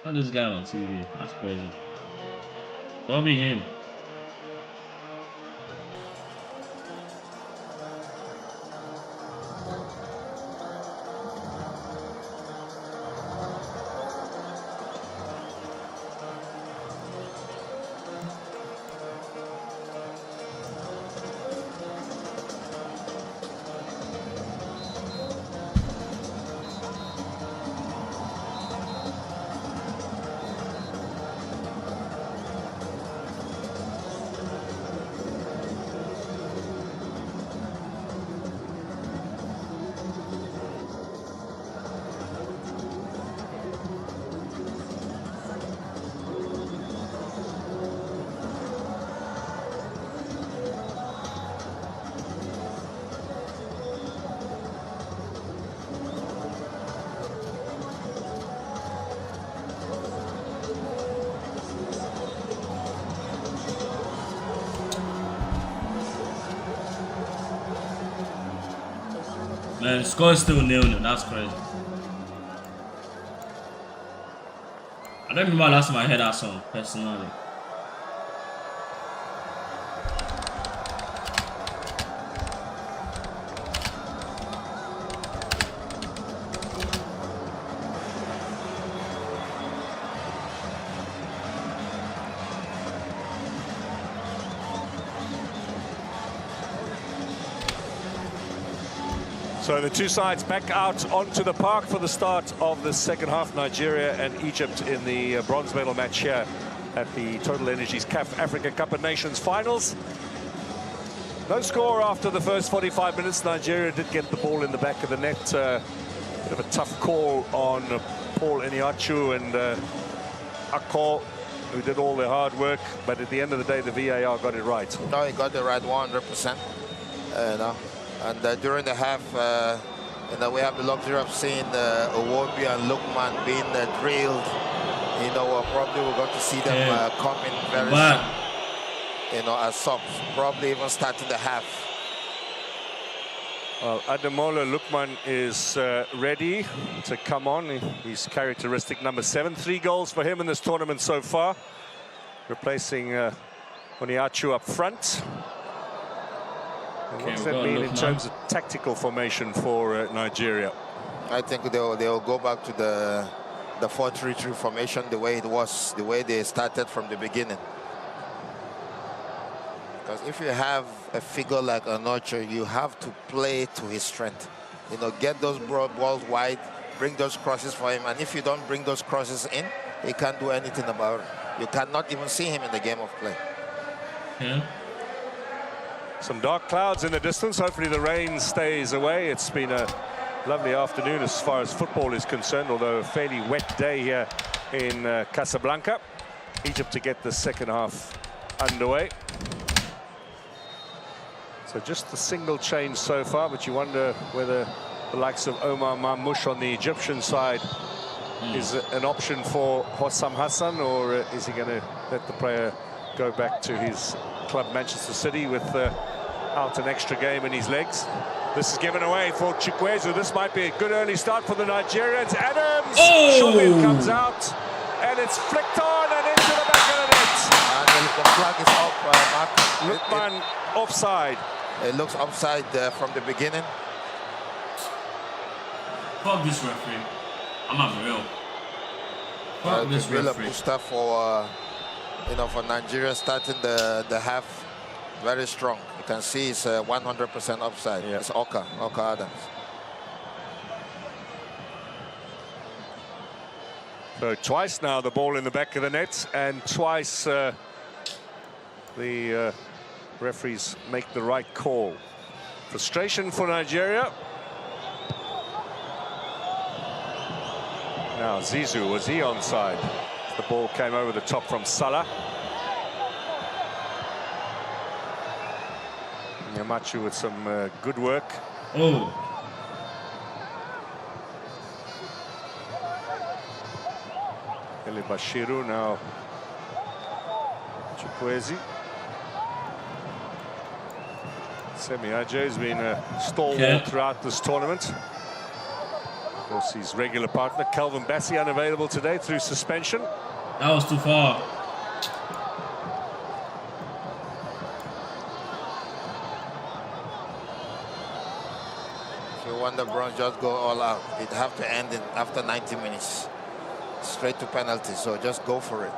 Not this guy on TV. That's crazy. Don't be him. Man, the score is still 0-0. That's crazy. I don't remember last time I heard that song personally. So the two sides back out onto the park for the start of the second half. Nigeria and Egypt in the bronze medal match here at the Total Energies CAF Africa Cup of Nations finals. No score after the first 45 minutes. Nigeria did get the ball in the back of the net. Bit of a tough call on Paul Eniachu and Akol, who did all the hard work. But at the end of the day, the VAR got it right. No, he got it right 100%. And during the half, we have the luxury of seeing Iwobi and Lookman being drilled. Probably we're going to see them coming very soon. As subs, probably even starting the half. Well, Ademola Lookman is ready to come on. He's characteristic number 7. 3 goals for him in this tournament so far, replacing Oniachu up front. And what does that mean in terms of tactical formation for Nigeria? I think they'll go back to the 4-3-3 formation, the way it was, the way they started from the beginning. Because if you have a figure like Onocho, you have to play to his strength. Get those broad balls wide, bring those crosses for him. And if you don't bring those crosses in, he can't do anything about it. You cannot even see him in the game of play. Yeah. Some dark clouds in the distance. Hopefully the rain stays away. It's been a lovely afternoon as far as football is concerned, although a fairly wet day here in Casablanca. Egypt to get the second half underway. So just the single change so far, but you wonder whether the likes of Omar Mamouche on the Egyptian side is an option for Hossam Hassan, or is he going to let the player go back to his club Manchester City with out an extra game in his legs? This is given away for Chukwueze. This might be a good early start for the Nigerians. Adams! Shobin comes out, and it's flicked on and into the back of the net. And the flag is up, Mark. Lookman offside. It looks offside from the beginning. Fuck this referee. I'm not real. Fuck this referee. Booster for for Nigeria starting the half very strong. You can see it's 100% offside. Yeah. It's Oka Adams. So twice now the ball in the back of the net, and twice the referees make the right call. Frustration for Nigeria. Now Zizou, was he onside? The ball came over the top from Salah. Yamachu with some good work. Oh. Eli Bashiru, now Chukwueze. Semi Aje has been a stalwart throughout this tournament. course, his regular partner, Calvin Bassey, unavailable today through suspension. That was too far. If you want the bronze, just go all out. It have to end in after 90 minutes. Straight to penalty, so just go for it.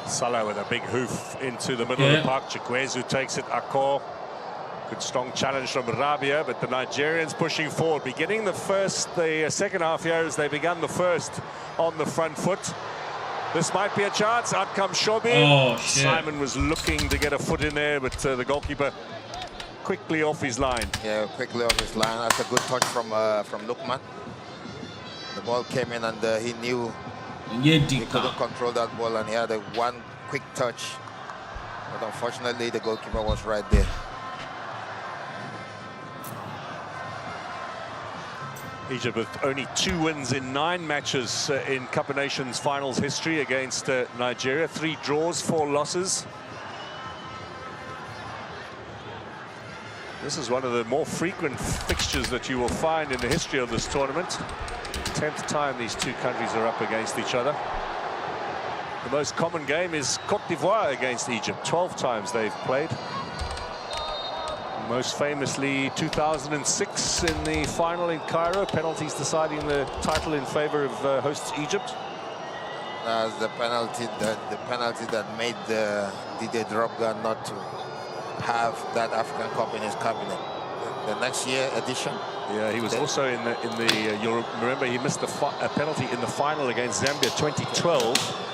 Salah with a big hoof into the middle of the park. Chukwueze takes it. Akor. Good strong challenge from Rabia, but the Nigerians pushing forward. Beginning the second half here as they began the first on the front foot. This might be a chance. Out comes Shobi. Oh, shit. Simon was looking to get a foot in there, but the goalkeeper quickly off his line. Yeah, quickly off his line. That's a good touch from Lukman. The ball came in and he knew he couldn't control that ball, and he had one quick touch. But unfortunately, the goalkeeper was right there. Egypt with only 2 wins in 9 matches in Cup of Nations finals history against Nigeria. 3 draws, 4 losses. This is one of the more frequent fixtures that you will find in the history of this tournament. 10th time these 2 countries are up against each other. The most common game is Côte d'Ivoire against Egypt. 12 times they've played. Most famously 2006 in the final in Cairo, penalties deciding the title in favor of hosts Egypt. That's the penalty that made Didier Drogba not to have that African Cup in his cabinet. The next year edition. Yeah, he was also in the you'll remember he missed a penalty in the final against Zambia 2012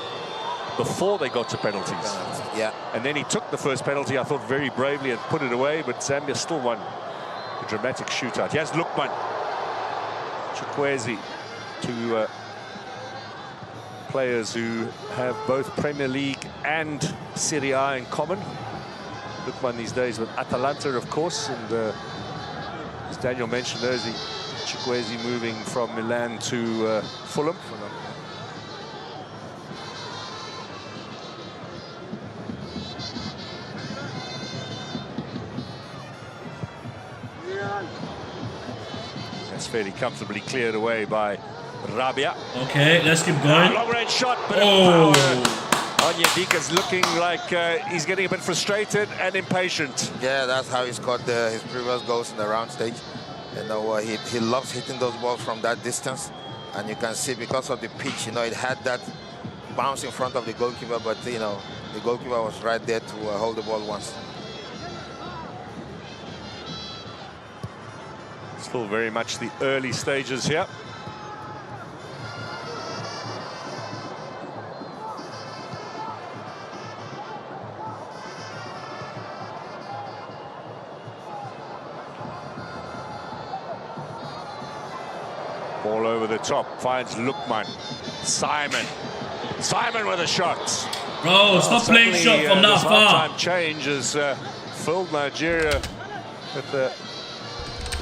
before they got to penalties. Yeah. And then he took the first penalty, I thought, very bravely and put it away, but Zambia still won a dramatic shootout. Yes, Lukman. Chukwueze, 2 players who have both Premier League and Serie A in common. Lukman these days with Atalanta, of course, and as Daniel mentioned, there's Chukwueze moving from Milan to Fulham. That's fairly comfortably cleared away by Rabia. Okay, let's keep going. Long range shot, but power. Onyedika's looking like he's getting a bit frustrated and impatient. Yeah, that's how he scored his previous goals in the round stage. You know, he loves hitting those balls from that distance, and you can see because of the pitch, you know, it had that bounce in front of the goalkeeper, but you know, the goalkeeper was right there to hold the ball once. Still very much the early stages here. Ball over the top, finds Lukman. Simon with a shot. Bro, stop playing shot from that far. Half-time change has filled Nigeria with a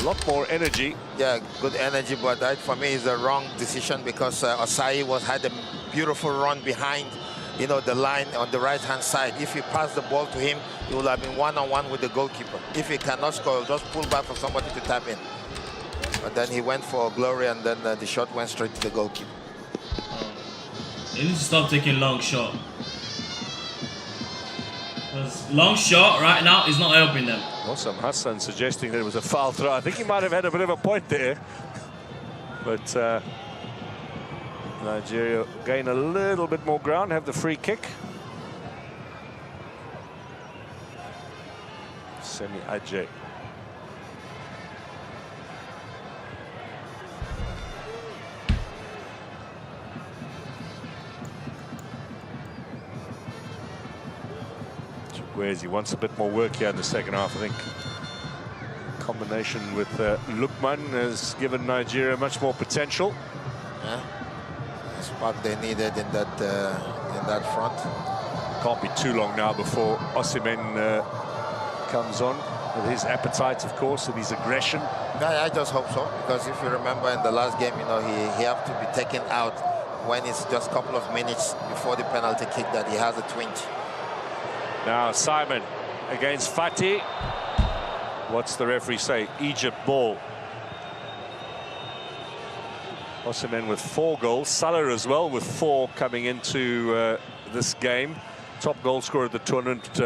lot more energy. Yeah, good energy, but that for me is a wrong decision because Osai had a beautiful run behind, you know, the line on the right-hand side. If you pass the ball to him, he will have been one-on-one with the goalkeeper. If he cannot score, he'll just pull back for somebody to tap in. But then he went for glory, and then the shot went straight to the goalkeeper. They need to stop taking long shot. Because long shot right now is not helping them. Awesome Hassan suggesting that it was a foul throw. I think he might have had a bit of a point there. But Nigeria gain a little bit more ground, have the free kick. Semi Ajay. Chukwueze wants a bit more work here in the second half, I think. Combination with Lukman has given Nigeria much more potential. Yeah, the spark they needed in that front. Can't be too long now before Osimhen comes on with his appetite, of course, and his aggression. Yeah, I just hope so, because if you remember in the last game, you know, he have to be taken out when it's just a couple of minutes before the penalty kick that he has a twinge. Now Simon against Fati. What's the referee say? Egypt ball. Osimhen with 4 goals. Salah as well with 4 coming into this game. Top goal scorer of the tournament,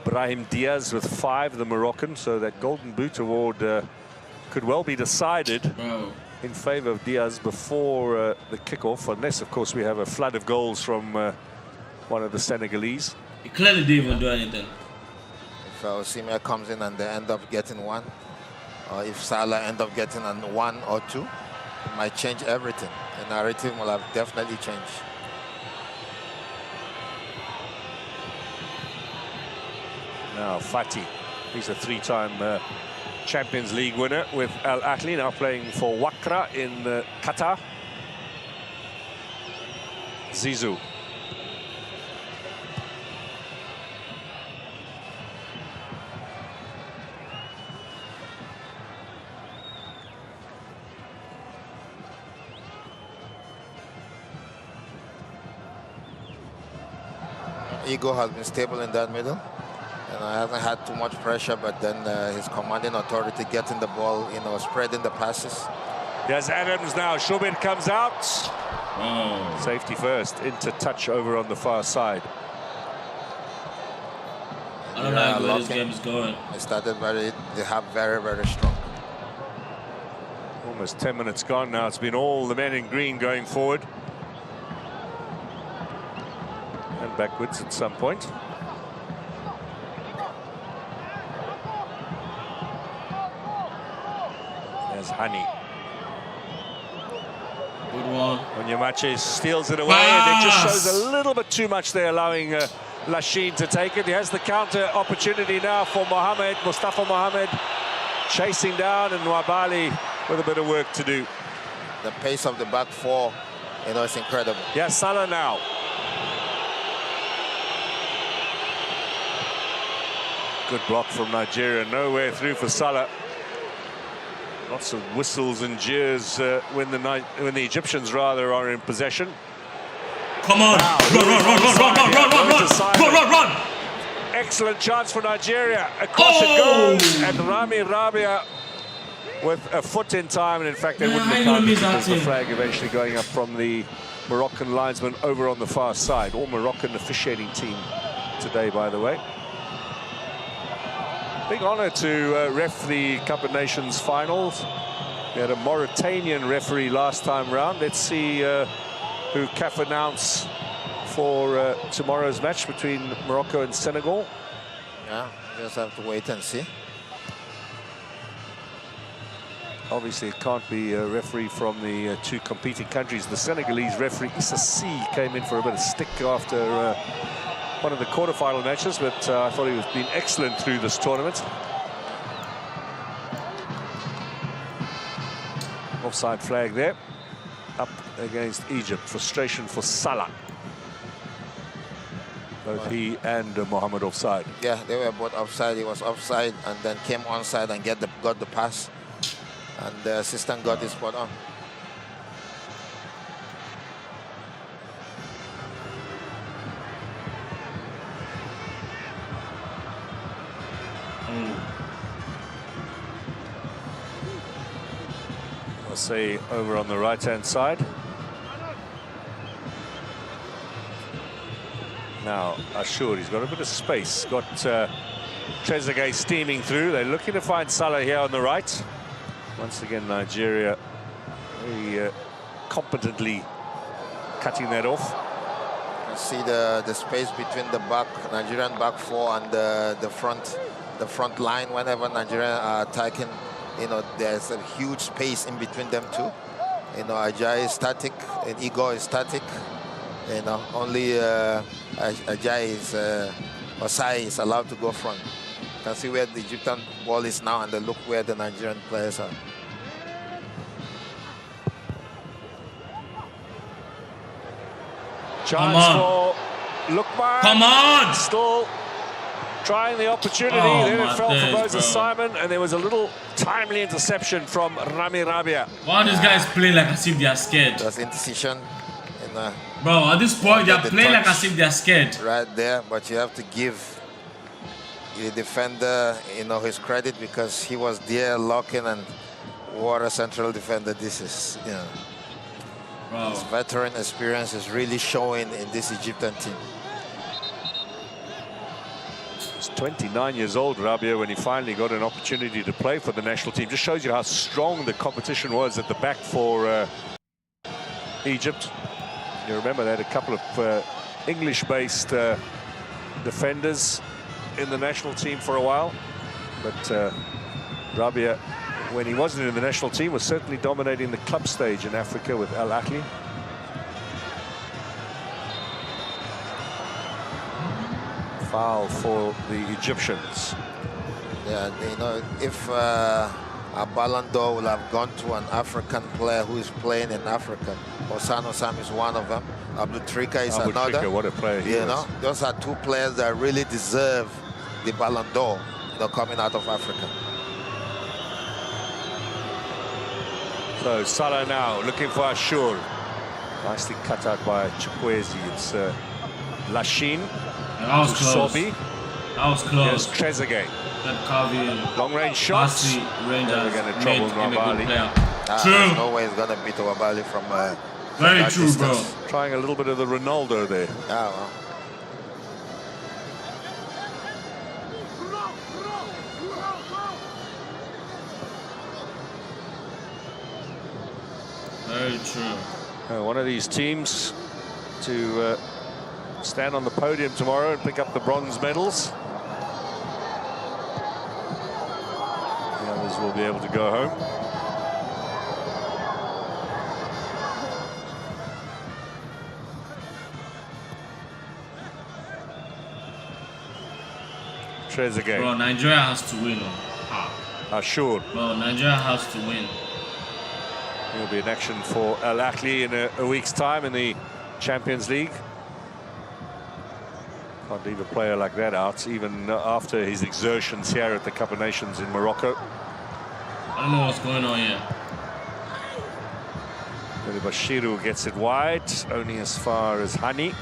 Brahim Diaz with 5, the Moroccan. So that Golden Boot award could well be decided in favor of Diaz before the kickoff, unless, of course, we have a flood of goals from one of the Senegalese. He clearly didn't even do anything. If Osimhen comes in and they end up getting 1, or if Salah end up getting 1 or 2, it might change everything. The narrative will have definitely changed. Now Fati, he's a 3-time Champions League winner with Al Ahly, now playing for Wakra in Qatar. Zizou. Ego has been stable in that middle. Hasn't had too much pressure, but then his commanding authority getting the ball, spreading the passes. There's Adams now. Shobir comes out. Safety first. Into touch over on the far side. I don't like where this game is going. They have very, very strong. Almost 10 minutes gone now. It's been all the men in green going forward. And backwards at some point. There's Hani. Good one. Onyemache steals it away, and it just shows a little bit too much there, allowing Lachine to take it. He has the counter opportunity now for Mohamed, Mustafa Mohamed, chasing down, and Nwabali with a bit of work to do. The pace of the back 4, it's incredible. Yeah, Salah now. Good block from Nigeria, nowhere through for Salah. Lots of whistles and jeers when the Egyptians rather are in possession. Come on! Run! Excellent chance for Nigeria. Across it goes, and Rami Rabia with a foot in time, and in fact they wouldn't have found it because the flag eventually going up from the Moroccan linesman over on the far side. All Moroccan officiating team today, by the way. Big honour to ref the Cup of Nations finals. We had a Mauritanian referee last time round. Let's see who CAF announce for tomorrow's match between Morocco and Senegal. Yeah, just have to wait and see. Obviously, it can't be a referee from the 2 competing countries. The Senegalese referee Issa Sy came in for a bit of stick after one of the quarterfinal matches, but I thought he was been excellent through this tournament. Offside flag there, up against Egypt. Frustration for Salah. Both he and Mohamed offside. Yeah, they were both offside. He was offside and then came onside and got the pass. And the assistant got his spot on. I'll say over on the right-hand side. Now, Ashur, he's got a bit of space. Got Trezeguet steaming through. They're looking to find Salah here on the right. Once again, Nigeria very competently cutting that off. You see the space between the Nigerian back 4 and the front line. Whenever Nigeria are attacking, there's a huge space in between them two. Ajayi is static and Igor is static. Only Ajayi is Osai is allowed to go front. You can see where the Egyptian ball is now, and look where the Nigerian players are. Chance for Lukman. Come on! Still trying the opportunity. Then it fell for Moses Simon, and there was a little timely interception from Rami Rabia. Why are these guys playing like as if they are scared? That's indecision. Bro, at this point, they are playing like as if they are scared. Right there, but you have to give the defender, you know, his credit because he was there locking and what a central defender this is, you know. Wow. His veteran experience is really showing in this Egyptian team. He's 29 years old, Rabia, when he finally got an opportunity to play for the national team. Just shows you how strong the competition was at the back for Egypt. You remember they had a couple of English-based defenders in the national team for a while. But Rabia, when he wasn't in the national team, was certainly dominating the club stage in Africa with Al Ahly. Foul for the Egyptians. Yeah, you know, if a Ballon d'Or will have gone to an African player who is playing in Africa, Osano Sam is one of them. Abdou Trika is Abdou another. Trika, what a player he was. You know, those are two players that really deserve the Ballon d'Or, you know, coming out of Africa. So Salah now looking for Ashur. Nicely cut out by Chukwueze. It's Lachine. That was close. Sobi. That was close. Here's Trezeguet. Long range shots. Rangers going to trouble Nwabali. True. There's no way he's going to beat Nwabali from very that true, distance. bro. Trying a little bit of the Ronaldo there. Yeah, well. Very true. One of these teams to stand on the podium tomorrow and pick up the bronze medals. The others will be able to go home. Trezeguet. Bro, Nigeria has to win. Ashur. Bro, Nigeria has to win. He'll be in action for Al Ahly in a week's time in the Champions League. Can't leave a player like that out, even after his exertions here at the Cup of Nations in Morocco. I don't know what's going on here. Bashiru gets it wide, only as far as Hani.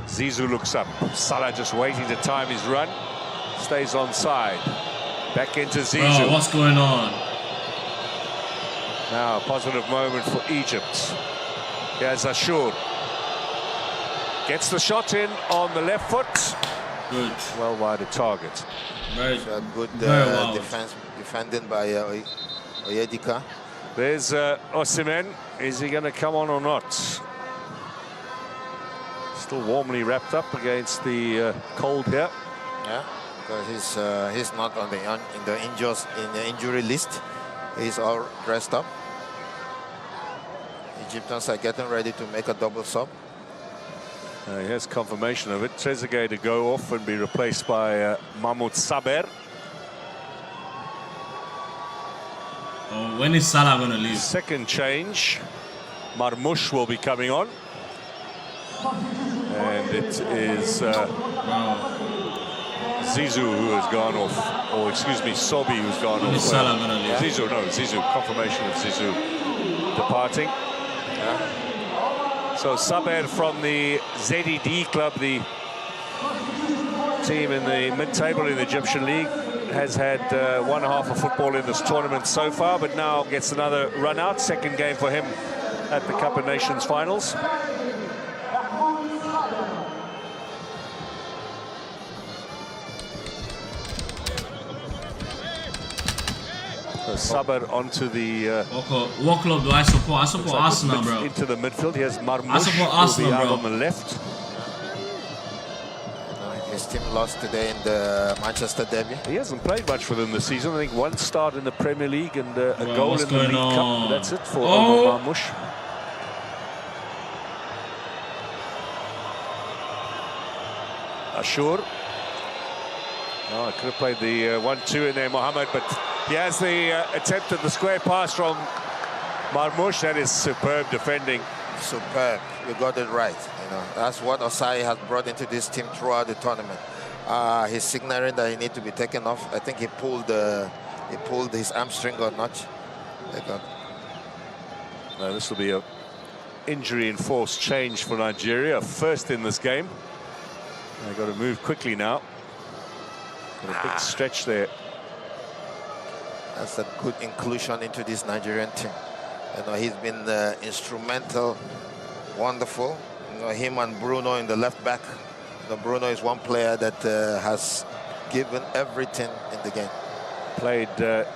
Zizou looks up. Salah just waiting to time his run. Stays onside. Back into Zizou. Bro, what's going on? Now, a positive moment for Egypt. Here's Ashur. Gets the shot in on the left foot. Good. Well wide of target. Very good defending by Oyedika. There's Osimhen. Is he going to come on or not? Still warmly wrapped up against the cold here. Yeah, because he's not on the injury list. He's all dressed up. Egyptians are getting ready to make a double sub. Here's confirmation of it. Trezeguet to go off and be replaced by Mahmoud Saber. Oh, when is Salah going to leave? Second change. Marmoush will be coming on. And it is Zizou who has gone off. Or excuse me, Sobi who's gone off. Is Salah going to leave? Zizou, no, Zizou. Confirmation of Zizou departing. Yeah. So Saber from the ZED club, the team in the mid-table in the Egyptian League, has had one half of football in this tournament so far, but now gets another run out. Second game for him at the Cup of Nations finals. So Saber onto the... what club do I support? I support Arsenal, bro. Into the midfield. Here's Marmoush. I support Arsenal, will be out bro. on the left. His team lost today in the Manchester derby. He hasn't played much for them this season. I think one start in the Premier League and a goal in the League Cup. That's it for Omar Marmoush. Ashur. Oh, I could have played the 1-2 in there, Mohammed, but he has the attempt at the square pass from Marmoush. That is superb defending. Superb. You got it right. You know, that's what Osai has brought into this team throughout the tournament. He's signaling that he needs to be taken off. I think he pulled his hamstring or not. This will be a injury-enforced change for Nigeria, first in this game. They've got to move quickly now. A big stretch there. That's a good inclusion into this Nigerian team. You know, he's been instrumental, wonderful. You know, him and Bruno in the left back. You know, Bruno is one player that has given everything in the game. Played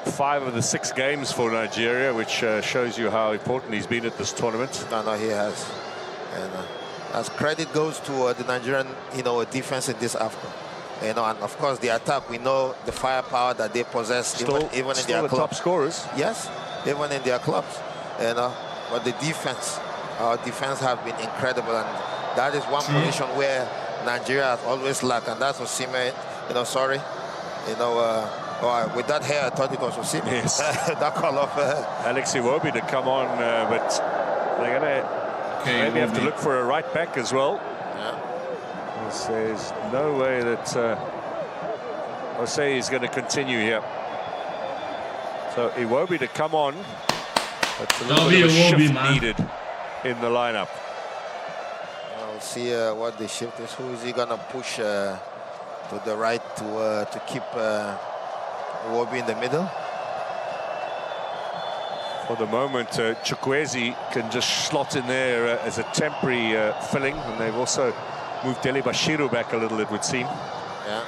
5 of the 6 games for Nigeria, which shows you how important he's been at this tournament. No, he has. And as credit goes to the Nigerian, you know, defense in this AFCON. You know, and of course the attack, we know the firepower that they possess, even in their clubs. Top scorers. Yes, even in their clubs. You know, but the defense, our defense have been incredible, and that is one position where Nigeria has always lacked, and that's Osimhen. You know, sorry, you know. With that hair, I thought it was Osimhen. Yes. That call of Alex Iwobi to come on, but they're going to maybe have to look for a right back as well. Yeah. There's no way that Osei is going to continue here. So Iwobi to come on. That's a little bit of a shift needed in the lineup. We'll see what the shift is. Who is he going to push to the right to keep Iwobi in the middle? For the moment, Chukwueze can just slot in there as a temporary filling, and they've also moved Dele Bashiru back a little, it would seem. Yeah.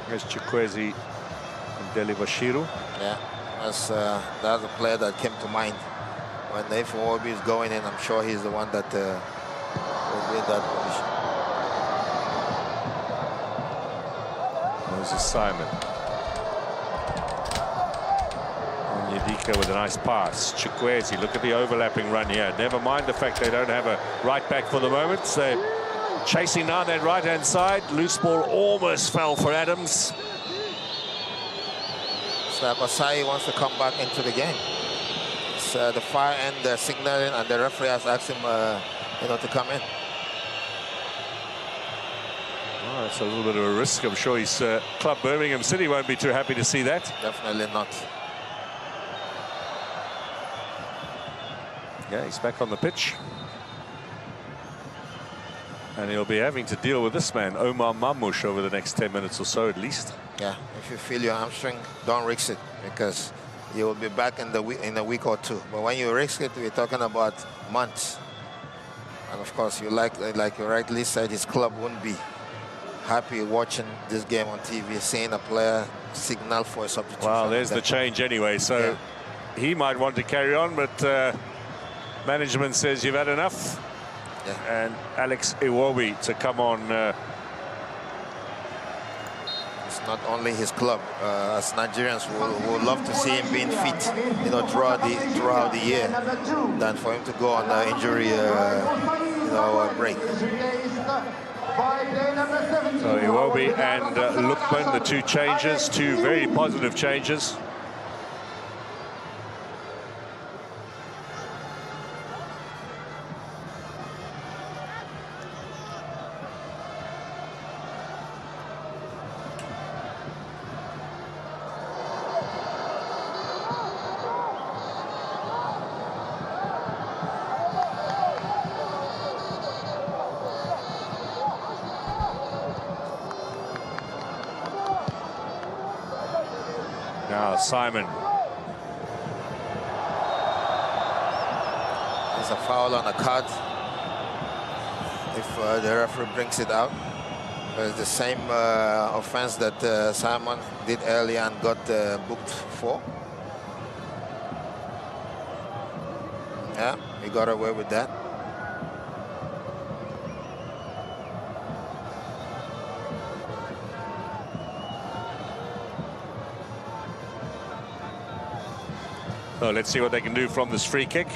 There's Chukwueze and Dele Bashiru. Yeah, that's a player that came to mind. When if Iwobi is going in, I'm sure he's the one that will be in that position. Moses Simon. Onyedika with a nice pass. Chukwueze, look at the overlapping run here. Never mind the fact they don't have a right back for the moment. They're chasing down that right-hand side. Loose ball almost fell for Adams. So Basai wants to come back into the game. It's the far end signaling, and the referee has asked him, you know, to come in. Oh, that's a little bit of a risk. I'm sure his club Birmingham City won't be too happy to see that. Definitely not. Yeah, he's back on the pitch. And he'll be having to deal with this man, Omar Mamouche, over the next 10 minutes or so at least. Yeah, if you feel your hamstring, don't risk it, because you will be back in a week or two. But when you risk it, we're talking about months. And of course, you like you rightly said, his club wouldn't be happy watching this game on TV, seeing a player signal for a substitution. Well, there's the change anyway, so he might want to carry on, but management says you've had enough. Yeah. And Alex Iwobi to come on. It's not only his club. As Nigerians, we would love to see him being fit, you know, throughout the year, than for him to go on an injury, break. So Iwobi and Lookman, the two changes, two very positive changes. Now Simon. There's a foul on a card if the referee brings it out. It's the same offense that Simon did earlier and got booked for. Yeah, he got away with that. So let's see what they can do from this free kick.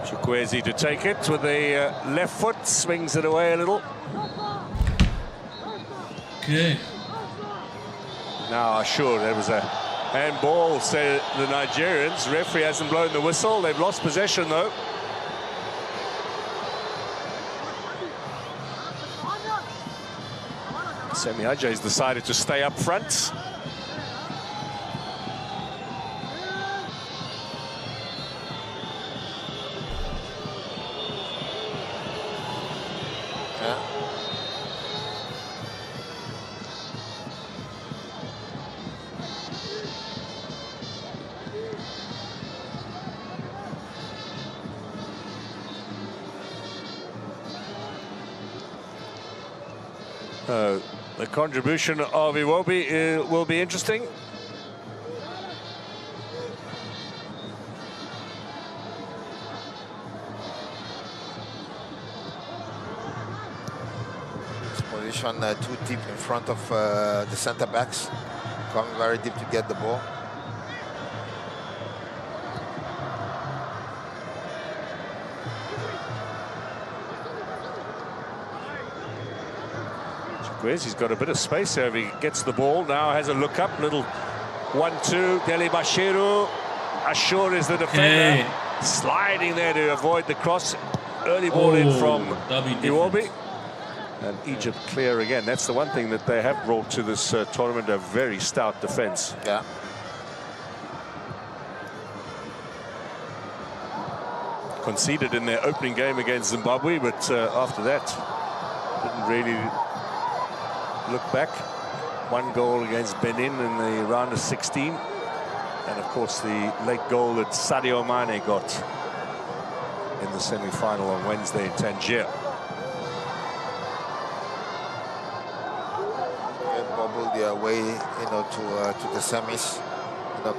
Chukwueze to take it with the left foot, swings it away a little. Okay. Now, sure, there was a And ball, say the Nigerians. Referee hasn't blown the whistle. They've lost possession, though. Semi Ajayi's decided to stay up front. The contribution of Iwobi will be interesting. Position too deep in front of the center backs, coming very deep to get the ball. He's got a bit of space there if he gets the ball. Now has a look up, little 1-2. Dele Bashiru. Ashur is the defender. Sliding there to avoid the cross. Early ball in from Iwobi. And Egypt clear again. That's the one thing that they have brought to this tournament, a very stout defense. Yeah. Conceded in their opening game against Zimbabwe, but after that, didn't really look back. One goal against Benin in the round of 16. And of course the late goal that Sadio Mane got in the semi-final on Wednesday in Tangier. They bubbled their way, to the semis.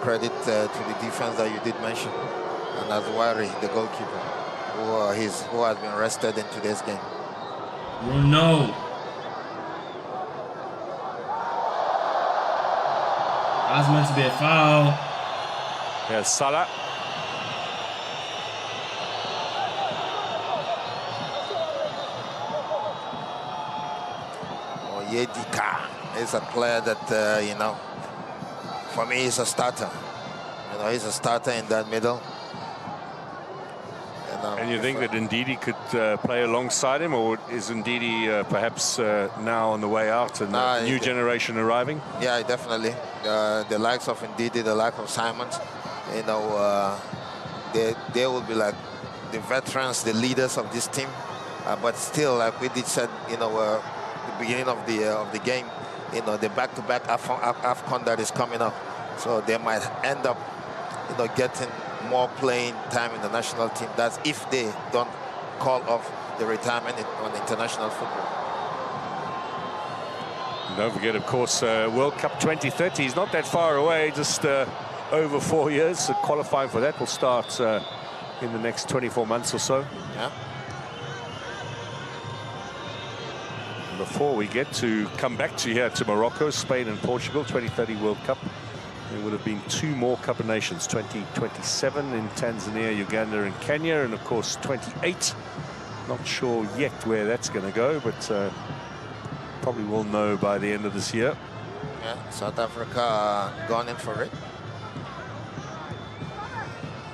Credit to the defense that you did mention. And Azwari, the goalkeeper, who has been rested in today's game. No. That's meant to be a foul. There's Salah. Onyedika is a player that, for me, he's a starter. He's a starter in that middle. And you think that Ndidi could play alongside him, or is Ndidi perhaps now on the way out and the new generation arriving? Yeah, definitely. The likes of Ndidi, the likes of Simons, they will be like the veterans, the leaders of this team. But still, like we did said, the beginning of the game, the back-to-back AFCON that is coming up, so they might end up, getting more playing time in the national team. That's if they don't call off the retirement on international football. And don't forget, of course, World Cup 2030 is not that far away, just over 4 years. So qualifying for that will start in the next 24 months or so. Yeah. Before we get to come back to here to Morocco, Spain and Portugal, 2030 World Cup. There would have been 2 more Cup of Nations, 2027 in Tanzania, Uganda and Kenya, and of course 28. Not sure yet where that's going to go, but probably will know by the end of this year. Yeah, South Africa gone in for it.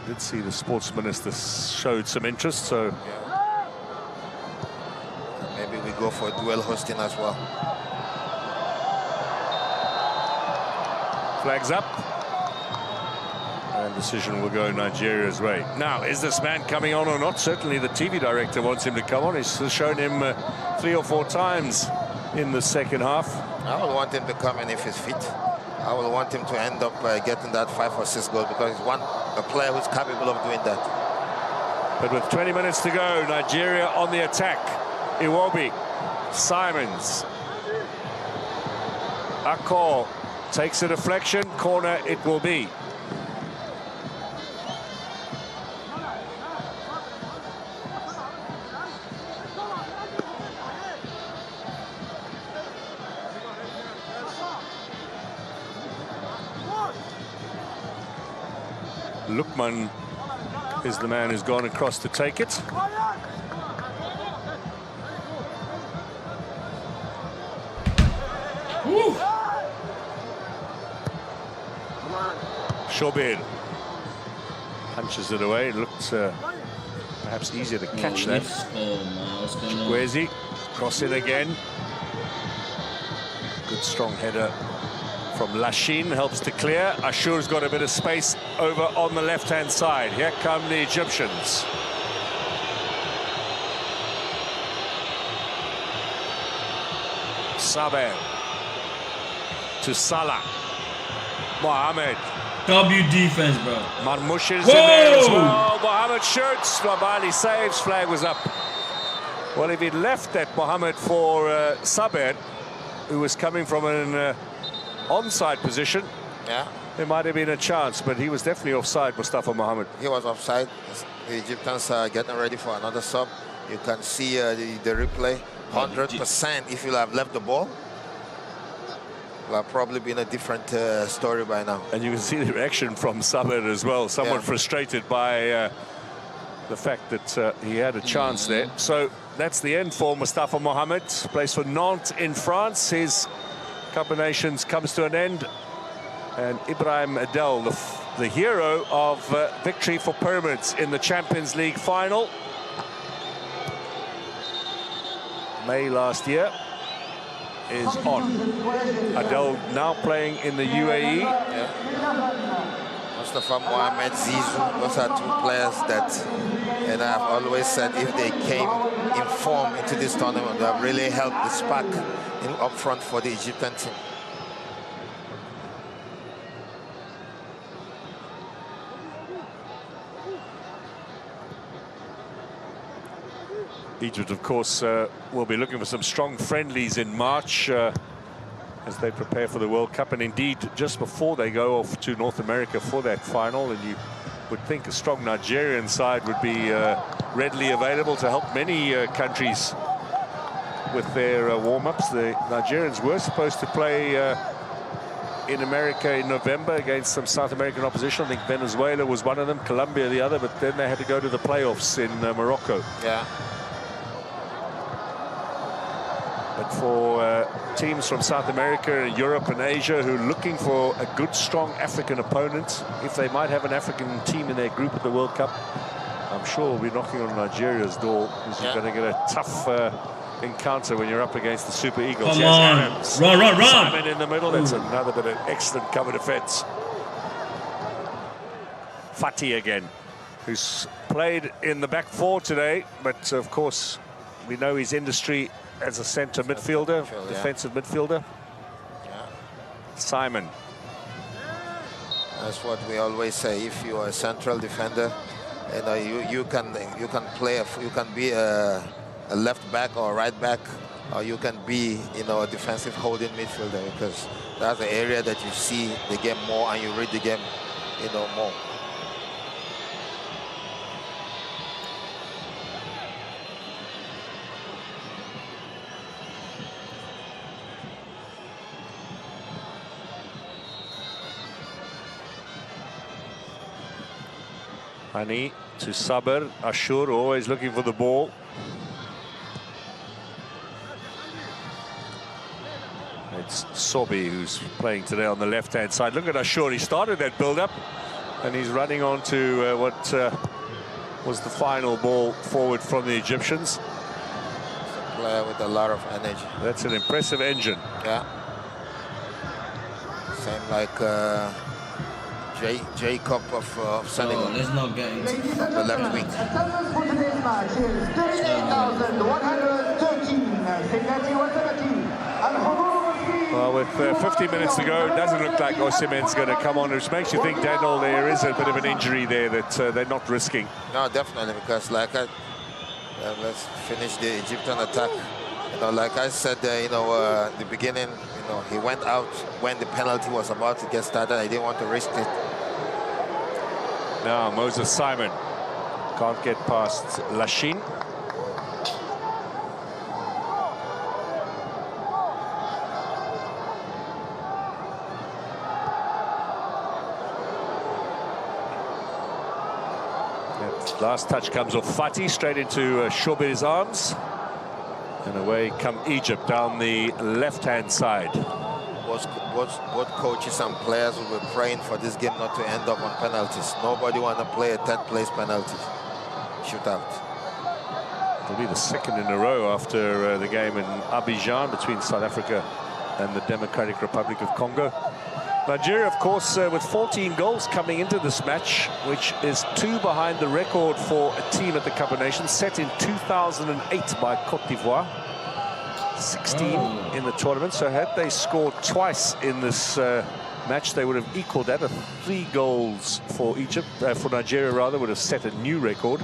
Did see the sports minister showed some interest, so... Yeah. Maybe we go for dual hosting as well. Flags up. And decision will go Nigeria's way. Now, is this man coming on or not? Certainly the TV director wants him to come on. He's shown him 3 or 4 times in the second half. I would want him to come in if he's fit. I would want him to end up getting that 5 or 6 goals, because he's a player who's capable of doing that. But with 20 minutes to go, Nigeria on the attack. Iwobi, Simons, Akol takes a deflection, corner it will be. Lukman is the man who's gone across to take it. Woo. Shobir punches it away. It looked perhaps easier to catch that. Chukwueze, cross in again. Good strong header from Lachine, helps to clear. Ashur's got a bit of space over on the left-hand side. Here come the Egyptians. Saber to Salah. Mohamed. W defense, bro. Marmoush is in there as well. Mohamed shoots. Mabali saves. Flag was up. Well, if he'd left that Mohamed for Saber, who was coming from an onside position, there might have been a chance, but he was definitely offside, Mustafa Mohamed. He was offside. The Egyptians are getting ready for another sub. You can see the replay. 100% if you have left the ball. It will have probably been a different story by now. And you can see the reaction from Saber as well. Somewhat frustrated by the fact that he had a chance there. So that's the end for Mustafa Mohamed. Plays for Nantes in France. His Cup of Nations comes to an end. And Ibrahim Adel, the hero of victory for Pyramids in the Champions League final. May last year, is on. Adel now playing in the UAE. Mustafa Mohamed, Zizou, those are two players that, and I've always said, if they came in form into this tournament, they have really helped the spark up front for the Egyptian team. Egypt, of course, will be looking for some strong friendlies in March as they prepare for the World Cup. And indeed, just before they go off to North America for that final, and you would think a strong Nigerian side would be readily available to help many countries with their warm-ups. The Nigerians were supposed to play in America in November against some South American opposition. I think Venezuela was one of them, Colombia the other, but then they had to go to the playoffs in Morocco. Yeah. But for teams from South America, Europe and Asia who are looking for a good, strong African opponent, if they might have an African team in their group at the World Cup, I'm sure we'll be knocking on Nigeria's door, because you're going to get a tough encounter when you're up against the Super Eagles. Come on. Adams. Run. Simon in the middle. That's another bit of excellent cover defense. Fati again, who's played in the back four today, but of course we know his industry as a centre midfielder, defensive midfielder. Simon. That's what we always say. If you are a central defender, you can play. You can be a left back or a right back, or you can be a defensive holding midfielder, because that's the area that you see the game more and you read the game more. Hani to Saber. Ashur always looking for the ball. It's Sobi who's playing today on the left-hand side. Look at Ashur. He started that build-up, and he's running on to what was the final ball forward from the Egyptians. A player with a lot of energy. That's an impressive engine. Yeah. Same like Jacob of Senegal. Let's not get into the left wing. Attendance for today's match is 38,113. Well, with 50 minutes to go, it doesn't look like Osimhen's going to come on, which makes you think, Daniel, there is a bit of an injury there that they're not risking. No, definitely, because let's finish the Egyptian attack. Like I said, the beginning, he went out when the penalty was about to get started. I didn't want to risk it. Now Moses Simon can't get past Lachine. Last touch comes off Fati, straight into Shobir's arms. And away come Egypt down the left-hand side. both coaches and players will be praying for this game not to end up on penalties. Nobody want to play a third place penalty shootout. It'll be the second in a row after the game in Abidjan between South Africa and the Democratic Republic of Congo. Nigeria, of course, with 14 goals coming into this match, which is 2 behind the record for a team at the Cup of Nations, set in 2008 by Cote d'Ivoire. 16 in the tournament. So had they scored twice in this match, they would have equaled that. 3 goals for Egypt, for Nigeria rather, would have set a new record.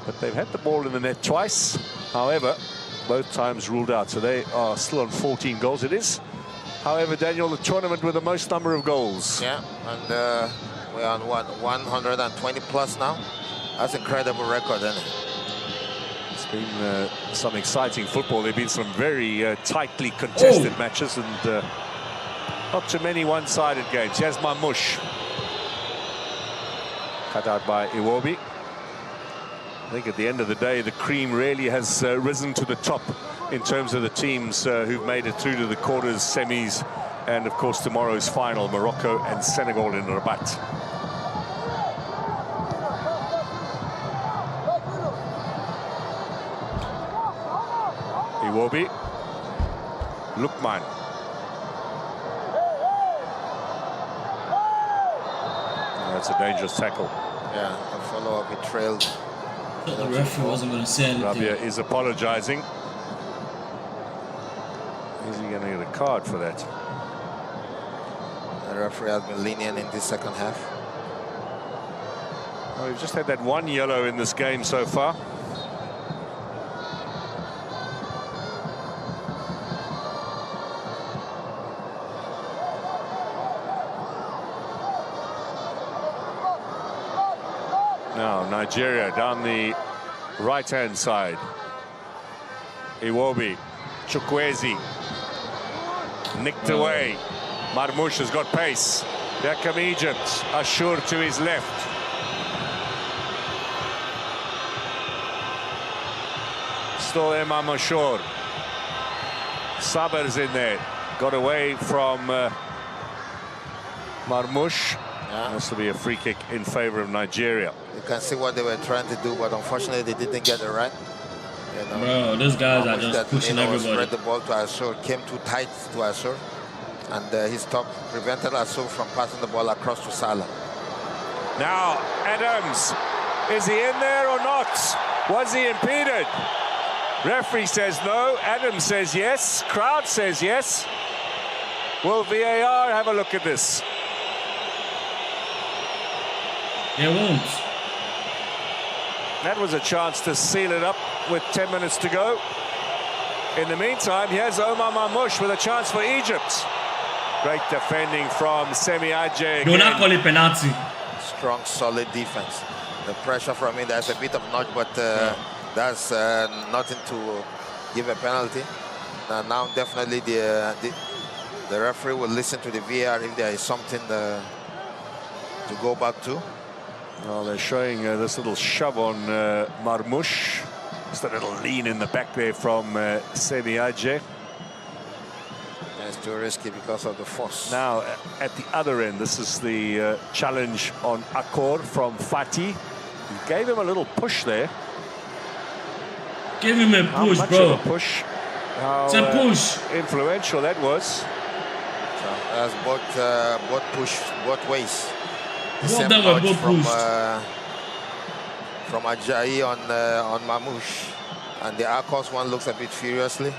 But they've had the ball in the net twice. However, both times ruled out. So they are still on 14 goals. It is, however, Daniel, the tournament with the most number of goals. Yeah, and we're on what, 120 plus now? That's an incredible record, isn't it? It's been some exciting football. There have been some very tightly contested matches and not too many one-sided games. Here's Marmoush. Cut out by Iwobi. I think at the end of the day, the cream really has risen to the top in terms of the teams who've made it through to the quarters, semis, and of course tomorrow's final, Morocco and Senegal in Rabat. Iwobi, Lukman. That's a dangerous tackle. Yeah, a follow-up, he trailed. The referee wasn't going to say anything. Rabia is apologizing. Is he going to get a card for that? The referee has been lenient in this second half. Well, we've just had that 1 yellow in this game so far. Now Nigeria down the right-hand side. Iwobi, Chukwueze, nicked away. Marmoush has got pace. There come Egypt. Ashur to his left. Still Imam Ashur. Saber's in there. Got away from Marmoush. Yeah. This will be a free kick in favor of Nigeria. You can see what they were trying to do, but unfortunately they didn't get it right. You know, bro, these guys are just pushing everybody. Spread the ball to Ashur, came too tight to Ashur, and his stop prevented Ashur from passing the ball across to Salah. Now Adams, is he in there or not? Was he impeded? Referee says no. Adams says yes. Crowd says yes. Will VAR have a look at this? They won't. That was a chance to seal it up with 10 minutes to go. In the meantime, here's Omar Marmoush with a chance for Egypt. Great defending from Semi Aje. Do not call it penalty. Strong, solid defense. The pressure from him, there's a bit of nudge, but that's nothing to give a penalty. Now definitely the referee will listen to the VAR if there is something to go back to. Well, they're showing this little shove on Marmoush. Just a little lean in the back there from Semi Aje. It's too risky because of the force. Now, at the other end, this is the challenge on Akor from Fati. He gave him a little push there. Give him a push, much bro. Of a push. How, it's a push. Influential that was. So, as both push both ways. Both of them were both pushed. From Ajayi on Marmoush, and the Akos one looks a bit furiously.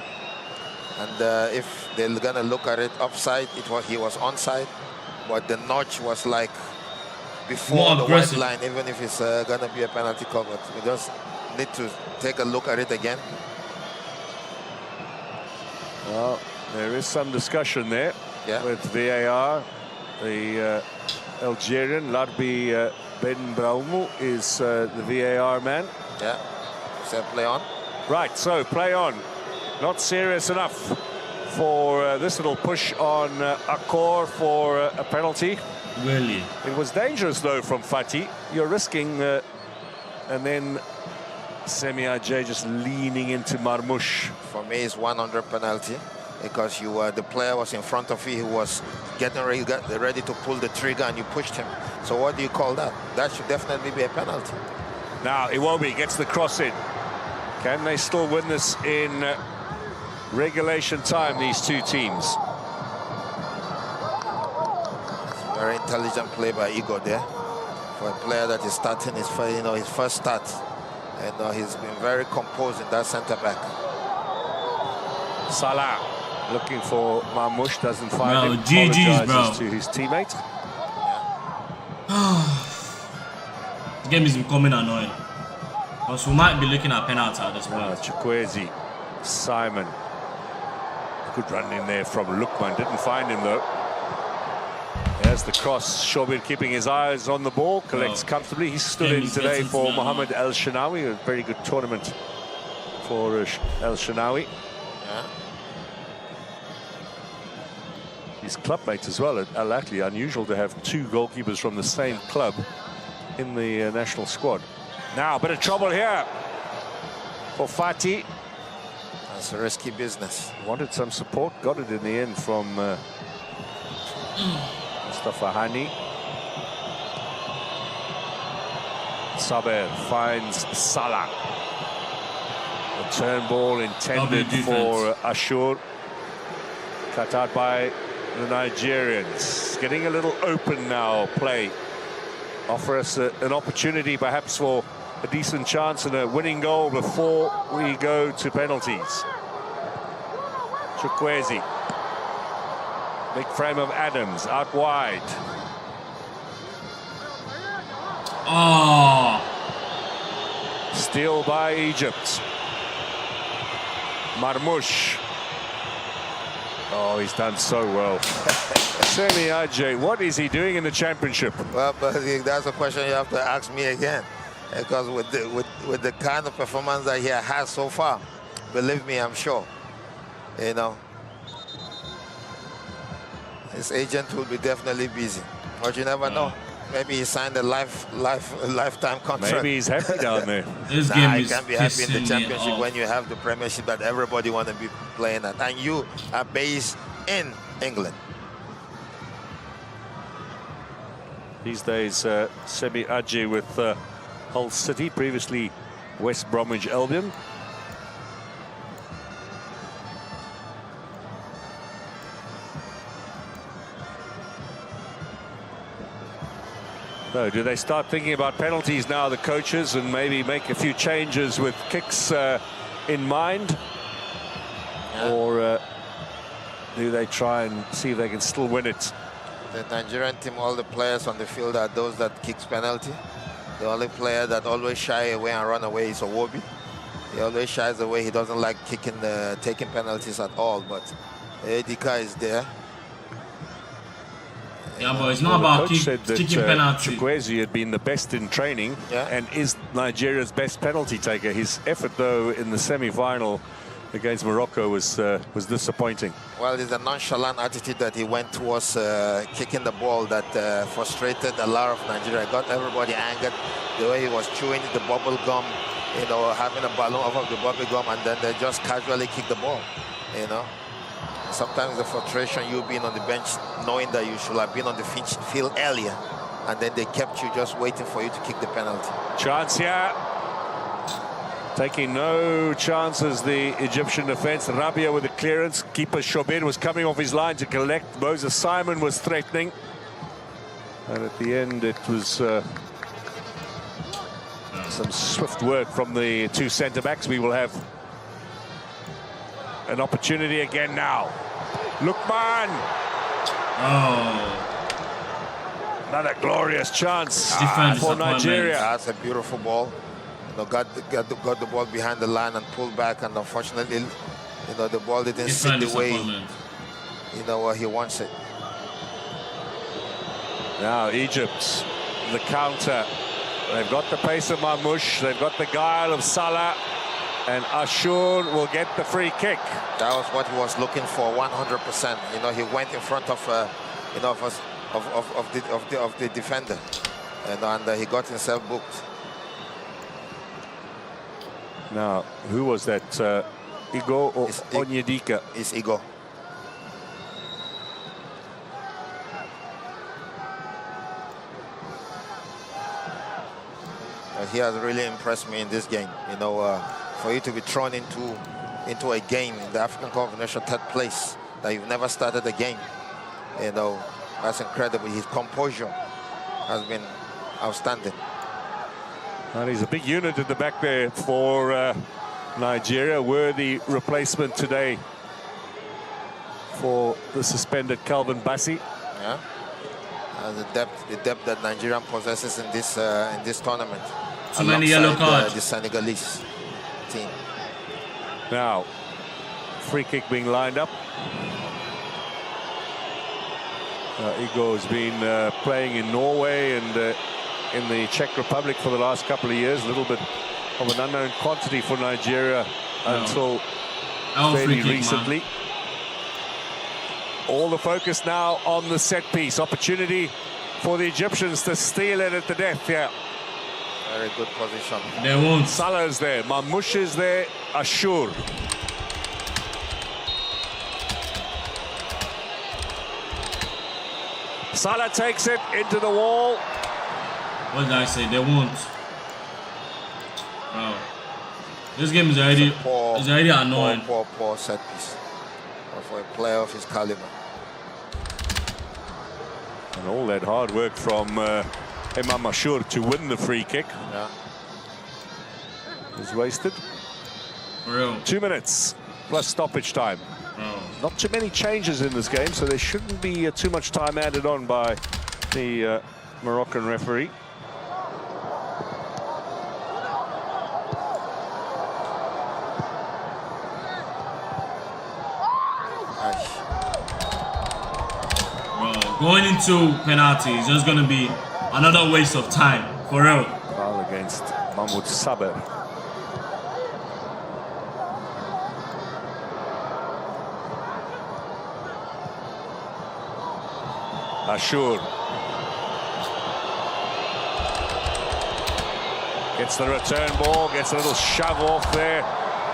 And if they're gonna look at it upside, he was onside, but the notch was like before the white line. Even if it's gonna be a penalty covered, we just need to take a look at it again. Well, there is some discussion there with VAR. The Algerian Larbi Ben Braumu is the VAR man. Yeah, so play on. Right, so play on. Not serious enough for this little push on Akor for a penalty. Really? It was dangerous though from Fati. You're risking, and then Semi Aje just leaning into Marmoush. For me, it's 100 penalty. because the player was in front of you, he was getting ready to pull the trigger, and you pushed him. So what do you call that? That should definitely be a penalty. Now Iwobi gets the cross in. Can they still win this in regulation time, these two teams? Very intelligent play by Igor there, for a player that is starting his first start, and he's been very composed in that centre back. Salah looking for Marmoush, doesn't find him. GG's, bro. To his teammate. The game is becoming annoying, because we might be looking at penalty at this point. Chukwueze, Simon, good run in there from Lukman, didn't find him though. There's the cross. Shobir keeping his eyes on the ball, collects comfortably. He stood in today for Mohamed El Shenawi, a very good tournament for El Shenawi. Yeah. His clubmate as well at Al Ahly. Unusual to have two goalkeepers from the same club in the national squad. Now, a bit of trouble here for Fati. That's a risky business. Wanted some support, got it in the end from Mustafa Hani. Saber finds Salah. A turn ball intended for Ashur. Cut out by the Nigerians. Getting a little open now, play. Offer us an opportunity perhaps for a decent chance and a winning goal before we go to penalties. Chukwueze. Big frame of Adams out wide. Oh. Steal by Egypt. Marmoush. Oh, he's done so well. Semi Ajayi, what is he doing in the championship? Well, but that's a question you have to ask me again, because with the kind of performance that he has so far, believe me, I'm sure, his agent will be definitely busy. But you never know. Maybe he signed a lifetime contract. Maybe he's happy down there. This game you is can't be happy in the pissing me championship off. when you have the Premiership that everybody want to be playing at, and you are based in England. These days, Semi Ajayi with Hull City, previously West Bromwich Albion. So do they start thinking about penalties now, the coaches, and maybe make a few changes with kicks in mind? Yeah. Or do they try and see if they can still win it? The Nigerian team, all the players on the field are those that kicks penalty. The only player that always shy away and run away is Owobi. He always shies away. He doesn't like taking penalties at all. But Edika is there. Yeah, but it's not about said that kicking penalty. Chukwueze had been the best in training and is Nigeria's best penalty taker. His effort, though, in the semi-final against Morocco was disappointing. Well, it's a nonchalant attitude that he went towards kicking the ball that frustrated a lot of Nigeria. Got everybody angered. The way he was chewing the bubble gum, having a balloon over the bubble gum, and then they just casually kick the ball, Sometimes the frustration, you being on the bench, knowing that you should have been on the field earlier, and then they kept you just waiting for you to kick the penalty. Chance here. Taking no chances, the Egyptian defense. Rabia with the clearance. Keeper Shobir was coming off his line to collect. Moses Simon was threatening. And at the end, it was some swift work from the two centre-backs. We will have an opportunity again now. Lukman. Oh. Another glorious chance for Nigeria. That's a beautiful ball. Got the ball behind the line and pulled back, and unfortunately, the ball didn't sit the way he wants it. Now Egypt, the counter. They've got the pace of Marmoush, they've got the guile of Salah, and Ashur will get the free kick. That was what he was looking for, 100%. He went in front of the defender, and he got himself booked. Now, who was that? Igo or Onyedika? It's Igo. he has really impressed me in this game. You know, for you to be thrown into a game in the African Cup of Nations, third place, that you've never started a game, you know, that's incredible. His composure has been outstanding. And he's a big unit at the back there for Nigeria. Worthy replacement today for the suspended Calvin Bassey. Yeah. The depth that Nigeria possesses in this tournament. Too many yellow cards. The Senegalese team. Now, free kick being lined up. Igor has been playing in Norway and in the Czech Republic for the last couple of years. A little bit of an unknown quantity for Nigeria until fairly recently. All the focus now on the set piece. Opportunity for the Egyptians to steal it at the death here. Very good position. They won't. Salah's there, Marmoush is there, Ashur. Salah takes it into the wall. What did I say? They won't. Bro. This game is already annoying. Poor set piece for a player of his caliber. And all that hard work from Imam Ashur to win the free kick. Yeah. Is wasted. For real. 2 minutes plus stoppage time. Not too many changes in this game, so there shouldn't be too much time added on by the Moroccan referee. Going into penalty is just going to be another waste of time, for real. Foul against Mahmoud Saber. Ashur gets the return ball, gets a little shove off there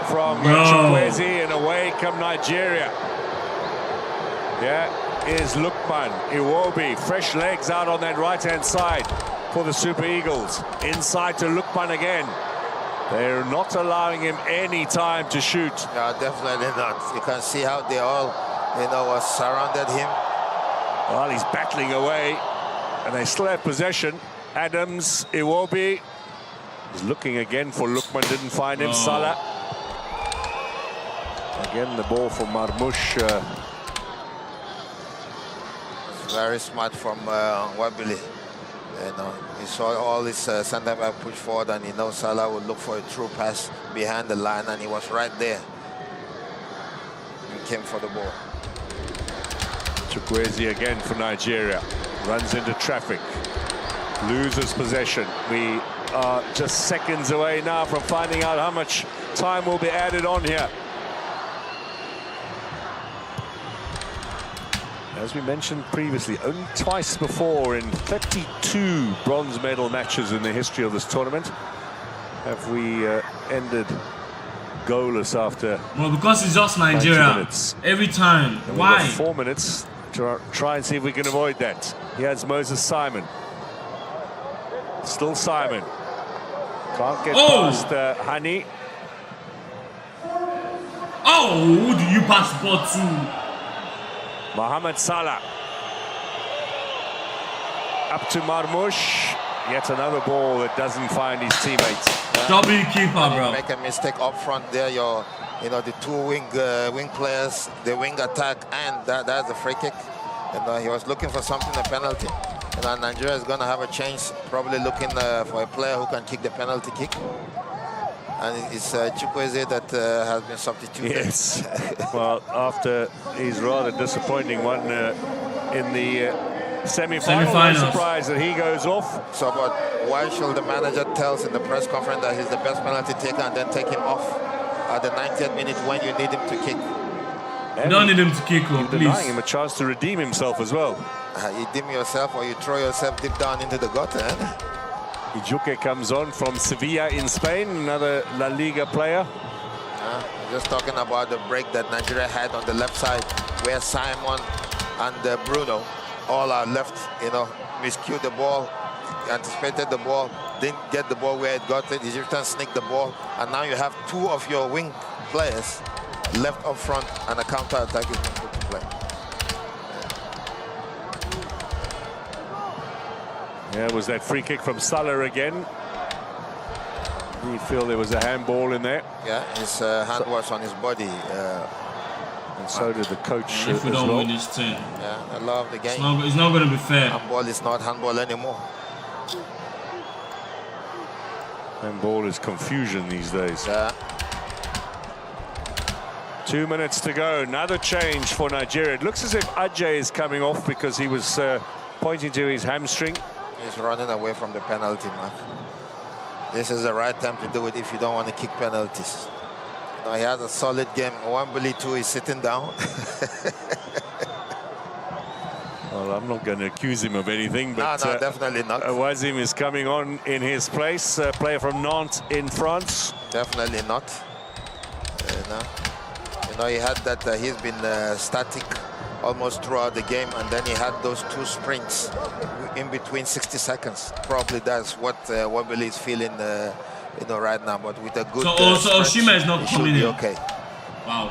from Chukwueze, and away come Nigeria. Yeah. Is Lukman Iwobi, fresh legs out on that right-hand side for the Super Eagles. Inside to Lukman again. They're not allowing him any time to shoot. No, definitely not. You can see how they all, you know, surrounded him. Well, he's battling away, and they still have possession. Adams, Iwobi is looking again for Lukman, didn't find him. Salah. Again, the ball for Marmoush. Very smart from Wabili. You know, he saw all his centre-back push forward, and he knows Salah would look for a true pass behind the line, and he was right there. He came for the ball. Chukwueze again for Nigeria. Runs into traffic. Loses possession. We are just seconds away now from finding out how much time will be added on here. As we mentioned previously, only twice before in 32 bronze medal matches in the history of this tournament have we ended goalless after. Well, because it's just Nigeria. Every time. And why? We've got 4 minutes to try and see if we can avoid that. Here's Moses Simon. Still Simon. Can't get past Hani. Oh, who do you pass the ball to? Mohamed Salah. Up to Marmoush. Yet another ball that doesn't find his teammates. Double keeper, bro. Make a mistake up front there. You know, the two wing players, the wing attack, and that's a free kick. And he was looking for something, a penalty. And Nigeria is going to have a chance, probably looking for a player who can kick the penalty kick. And it's Chukwueze that has been substituted. Yes. Well, after his rather disappointing one in the semi-final, I'm surprised that he goes off. So, but why should the manager tell us in the press conference that he's the best penalty taker and then take him off at the 90th minute when you need him to kick? You don't need him to kick, please. Denying him a chance to redeem himself as well. You redeem yourself, or you throw yourself deep down into the gutter. Ijuke comes on from Sevilla in Spain, another La Liga player. Just talking about the break that Nigeria had on the left side, where Simon and Bruno all are left, you know, miscued the ball, anticipated the ball, didn't get the ball where it got it. Egyptians sneaked the ball, and now you have two of your wing players left up front, and a counter-attack is being put to play. Yeah, it was that free kick from Salah again. You feel there was a handball in there. Yeah, his hand was on his body. And so did the coach. If we don't win this thing, yeah, I love the game. It's not going to be fair. Handball is not handball anymore. Handball is confusion these days. Yeah. 2 minutes to go. Another change for Nigeria. It looks as if Ajay is coming off because he was pointing to his hamstring. He's running away from the penalty mark. This is the right time to do it if you don't want to kick penalties. Now he has a solid game. Wembele too is sitting down. Well, I'm not going to accuse him of anything, but no, definitely not. Wazim is coming on in his place. Player from Nantes in France. Definitely not. You know, he had that. He's been static almost throughout the game, and then he had those two sprints in between 60 seconds. Probably that's what Wembele is feeling, you know, right now. But with a good. So Osimhen is not coming in. Okay. Wow.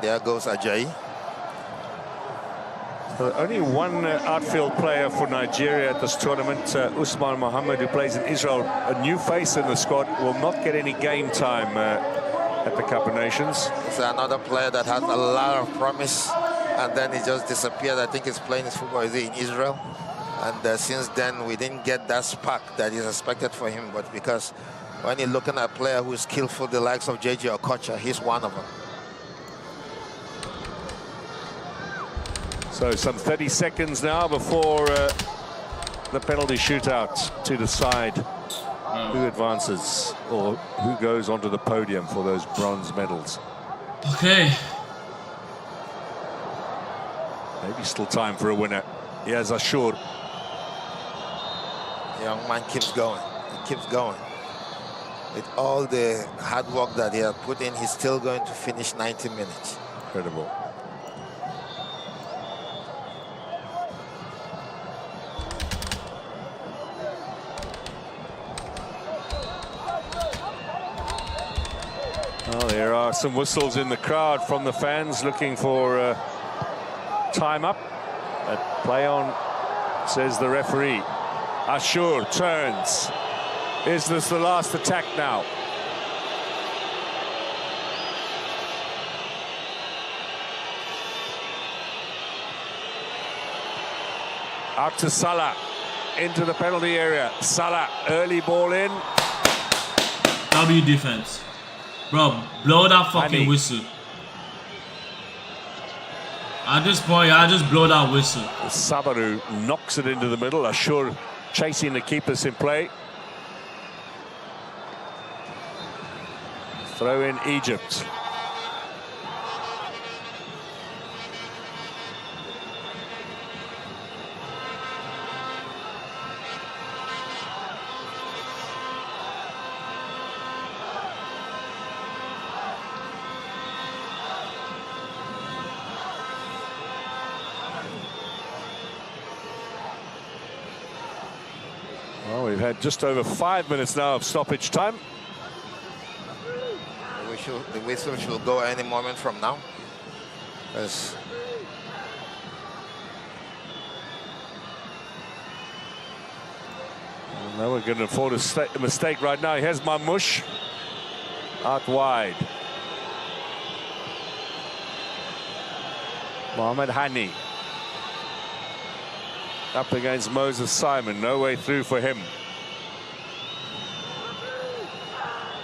There goes Ajayi. So only one outfield player for Nigeria at this tournament, Usman Mohammed, who plays in Israel, a new face in the squad, will not get any game time at the Cup of Nations. It's another player that has a lot of promise, and then he just disappeared. I think he's playing his football in Israel, and since then we didn't get that spark that is expected for him. But because when you're looking at a player who is skillful, the likes of JJ Okocha, he's one of them. So some 30 seconds now before the penalty shootout to decide who advances or who goes onto the podium for those bronze medals. Okay. Maybe still time for a winner. Yes, Ashur. The young man keeps going. He keeps going. With all the hard work that he has put in, he's still going to finish 90 minutes. Incredible. Well, there are some whistles in the crowd from the fans looking for time up. Play on, says the referee. Ashur turns. Is this the last attack now? Out to Salah, into the penalty area. Salah, early ball in. W defense. Bro, blow that fucking whistle. At this point, I just blow that whistle. Sabaru knocks it into the middle. Ashur chasing the keepers in play. Throw in Egypt. Well, we've had just over 5 minutes now of stoppage time. The whistle should go any moment from now. Yes. Now we're going to afford a mistake right now. Here's Mamouche. Out wide. Mohamed Hani. Up against Moses Simon. No way through for him.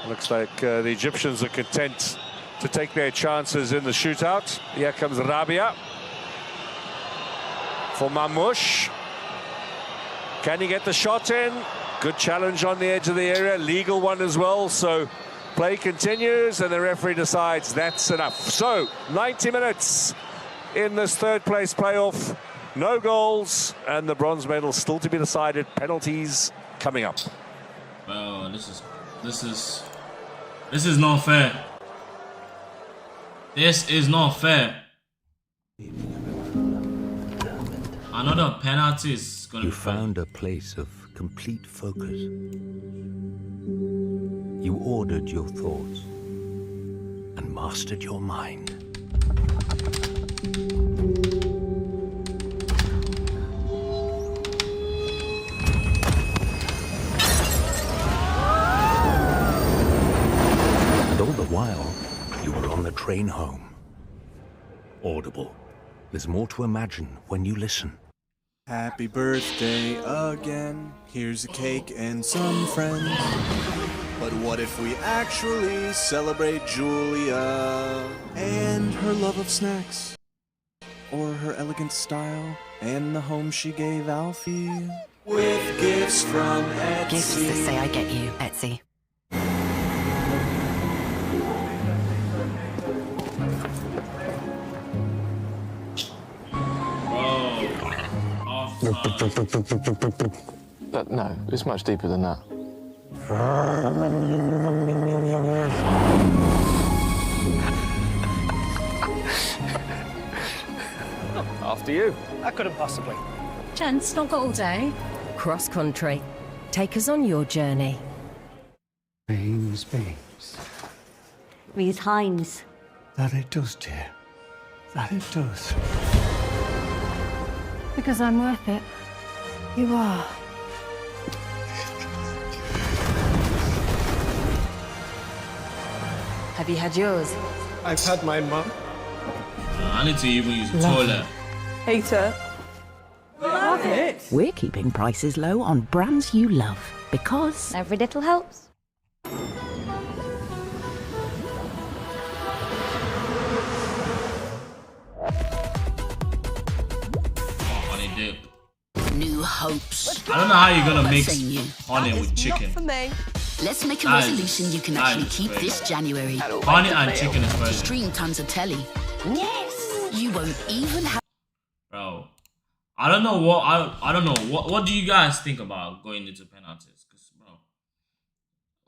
Looks like the Egyptians are content to take their chances in the shootout. Here comes Rabia. For Mamouche. Can he get the shot in? Good challenge on the edge of the area. Legal one as well. So play continues and the referee decides that's enough. So 90 minutes in this third place playoff. No goals and the bronze medal still to be decided. Penalties coming up. Well, this is not fair. This is not fair. Another penalty is going to You be found a place of complete focus. You ordered your thoughts and mastered your mind. And all the while, you were on the train home. Audible. There's more to imagine when you listen. Happy birthday again. Here's a cake and some friends. But what if we actually celebrate Julia and her love of snacks? Or her elegant style and the home she gave Alfie? With gifts from Etsy. Gifts that say I get you, Etsy. But no, it's much deeper than that. After you. I couldn't possibly. Gents, not got all day. Cross country. Take us on your journey. Beans. Reese Hines. That it does, dear. That it does. Because I'm worth it. You are. Have you had yours? I've had my mum. I need to even use the toilet. Hater. Love it. We're keeping prices low on brands you love because Every little helps. Honey dip. new hopes. I don't know how you're gonna mix honey with chicken. Let's make a That is- resolution you can that actually is keep crazy. this January. Honey and chicken is crazy. Stream tons of telly. Yes. You won't even have. Bro, I don't know what I don't know what do you guys think about going into penalties? Because bro,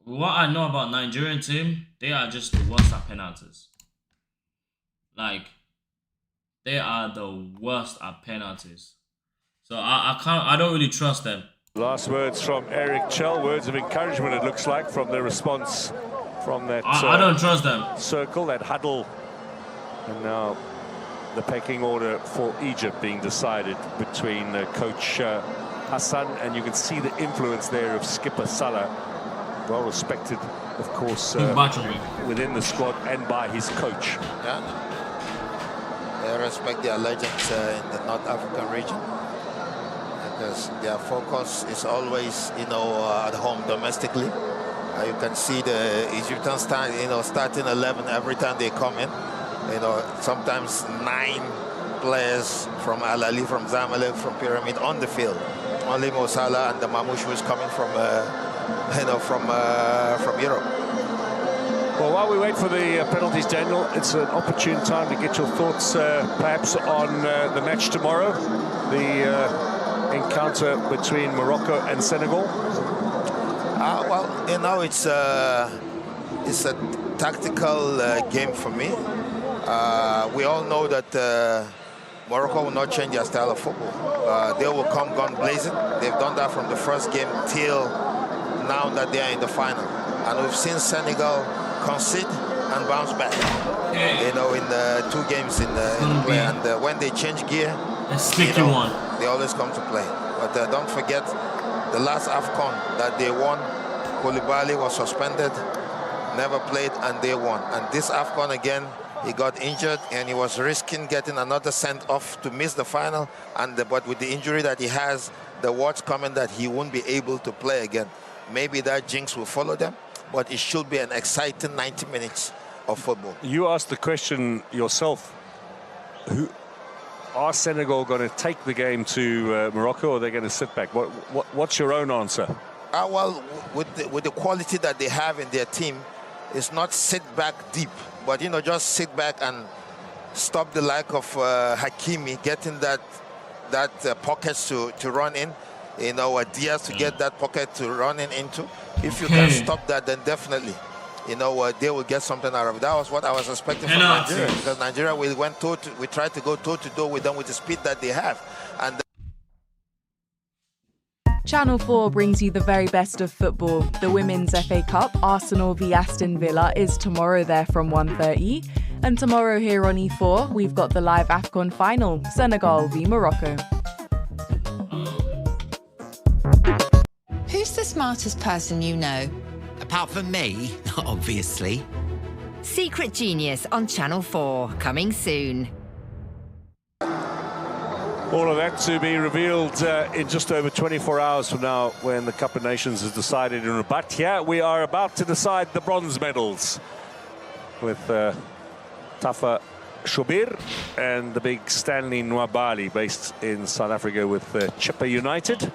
what I know about Nigerian team, they are just the worst at penalties. Like, they are the worst at penalties. So I don't really trust them. Last words from Eric Chell, words of encouragement it looks like from the response from that I don't trust them. circle, that huddle. And now the pecking order for Egypt being decided between coach Hassan, and you can see the influence there of skipper Salah, well respected of course within the squad and by his coach. Yeah. They respect their legends in the North African region, because their focus is always, you know, at home domestically. You can see the Egyptians starting 11 every time they come in. You know, sometimes 9 players from Al Ahly, from Zamalek, from Pyramid on the field. Only Mo Salah and the Mamouche who's coming from, from Europe. Well, while we wait for the penalties, Daniel, it's an opportune time to get your thoughts perhaps on the match tomorrow, the encounter between Morocco and Senegal. Well, you know, it's a tactical game for me. We all know that Morocco will not change their style of football. They will come gun blazing. They've done that from the first game till now that they are in the final. And we've seen Senegal concede and bounce back. You know, in the 2 games in play. And when they change gear, a sticky one. They always come to play. But don't forget the last AFCON that they won, Koulibaly was suspended, never played, and they won. And this AFCON again, he got injured and he was risking getting another sent-off to miss the final. But with the injury that he has, the word's coming that he won't be able to play again. Maybe that jinx will follow them, but it should be an exciting 90 minutes of football. You asked the question yourself. Are Senegal going to take the game to Morocco, or are they going to sit back? What's your own answer? Well, with the quality that they have in their team, it's not sit back deep, but, you know, just sit back and stop the like of Hakimi getting that pockets to run in. You know, Diaz to get that pocket to run into. If you can stop that, then definitely, you know, they will get something out of it. That was what I was expecting from Nigeria, because Nigeria, we tried to go toe-to-toe with them with the speed that they have. And Channel 4 brings you the very best of football. The Women's FA Cup, Arsenal v Aston Villa, is tomorrow there from 1:30. And tomorrow here on E4, we've got the live AFCON final, Senegal v Morocco. Who's the smartest person you know? Apart from me, obviously. Secret Genius on Channel 4, coming soon. All of that to be revealed in just over 24 hours from now when the Cup of Nations is decided in Rabat. Here we are about to decide the bronze medals with Tafa Shobir and the big Stanley Nwabali, based in South Africa with Chippa United.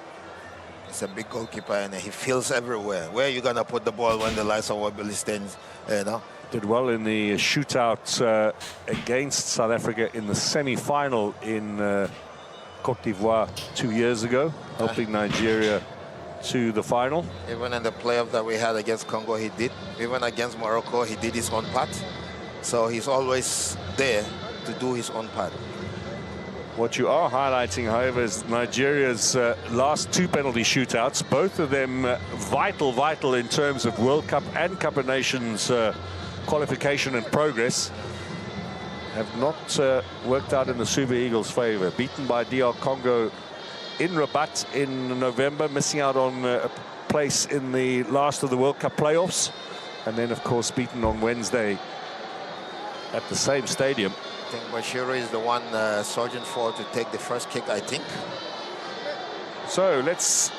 He's a big goalkeeper and he feels everywhere. Where are you going to put the ball when the lights are wobbly stands, you know? Did well in the shootout against South Africa in the semi-final in Cote d'Ivoire 2 years ago, helping Nigeria to the final. Even in the playoff that we had against Congo, he did. Even against Morocco, he did his own part. So he's always there to do his own part. What you are highlighting, however, is Nigeria's last 2 penalty shootouts, both of them vital in terms of World Cup and Cup of Nations qualification and progress, have not worked out in the Super Eagles' favour. Beaten by DR Congo in Rabat in November, missing out on a place in the last of the World Cup playoffs, and then, of course, beaten on Wednesday at the same stadium. I think Bashiru is the one Sergeant for to take the first kick, I think. So let's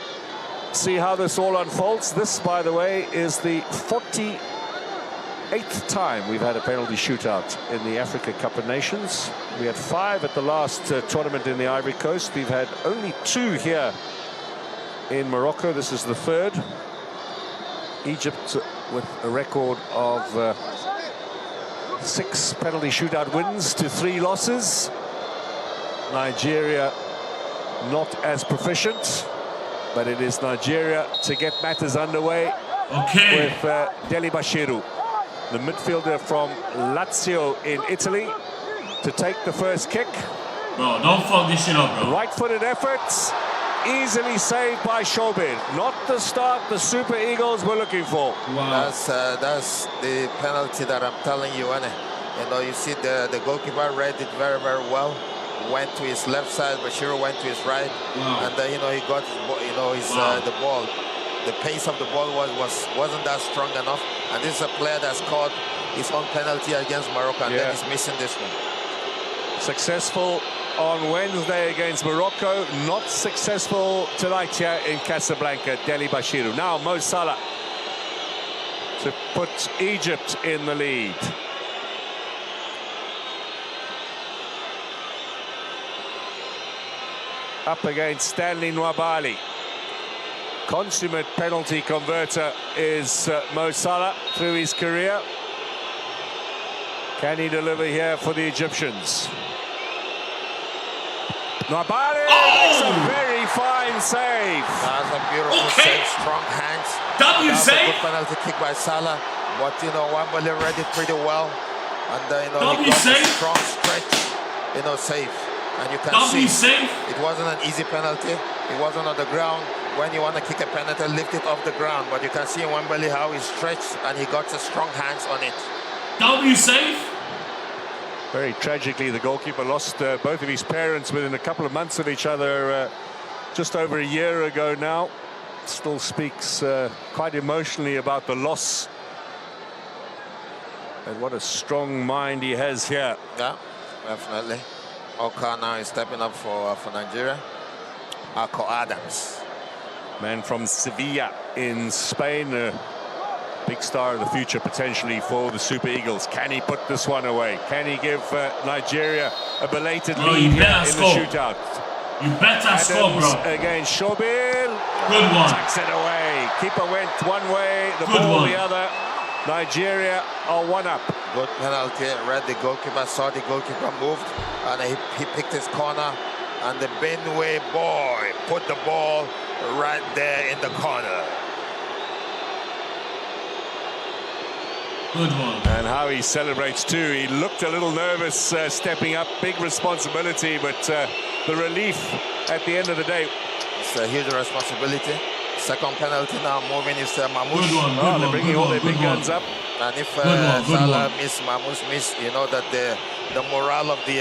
see how this all unfolds. This, by the way, is the 48th time we've had a penalty shootout in the Africa Cup of Nations. We had 5 at the last tournament in the Ivory Coast. We've had only 2 here in Morocco. This is the 3rd. Egypt with a record of 6 penalty shootout wins to 3 losses. Nigeria not as proficient, but it is Nigeria to get matters underway with Deli Bashiru, the midfielder from Lazio in Italy, to take the first kick. Bro, don't fuck this shit up, bro. Right-footed efforts, easily saved by Shobir. Not the start the Super Eagles were looking for. Wow. That's the penalty that I'm telling you, innit? You know, you see the goalkeeper read it very well. Went to his left side, Bashiru went to his right, and you know, he got the ball. The pace of the ball wasn't that strong enough, and this is a player that's caught his own penalty against Morocco, and then he's missing this one. Successful on Wednesday against Morocco, not successful tonight here in Casablanca. Deli Bashiru. Now Mo Salah to put Egypt in the lead. Up against Stanley Nwabali. Consummate penalty converter is Mo Salah through his career. Can he deliver here for the Egyptians? Nwabali makes a very fine save. That's a beautiful save, strong hands. That's a good penalty kick by Salah, but you know, Nwabali read it pretty well, and you know, he got a strong stretch, you know, save. And you can see it wasn't an easy penalty. It wasn't on the ground. When you want to kick a penalty, lift it off the ground. But you can see in Nwabali how he stretched and he got the strong hands on it. W save. Very tragically, the goalkeeper lost both of his parents within a couple of months of each other just over a year ago now. Still speaks quite emotionally about the loss. And what a strong mind he has here. Yeah, definitely. Oka now is stepping up for Nigeria. Ako Adams. Man from Sevilla in Spain. Big star of the future potentially for the Super Eagles. Can he put this one away? Can he give Nigeria a belated lead here in the shootout? You better score, bro. Against Shobir. Good one. Tucks it away. Keeper went one way, the ball the other. Nigeria are one up. Good penalty. Read the goalkeeper, saw the goalkeeper moved, and he picked his corner. And the Benway boy put the ball right there in the corner. Good one. And how he celebrates too. He looked a little nervous stepping up. Big responsibility, but the relief at the end of the day. It's a huge responsibility. Second penalty now, moving is Mamouche. They're bringing all their big guns up. And if Salah miss, Mamouche miss, you know that the morale of the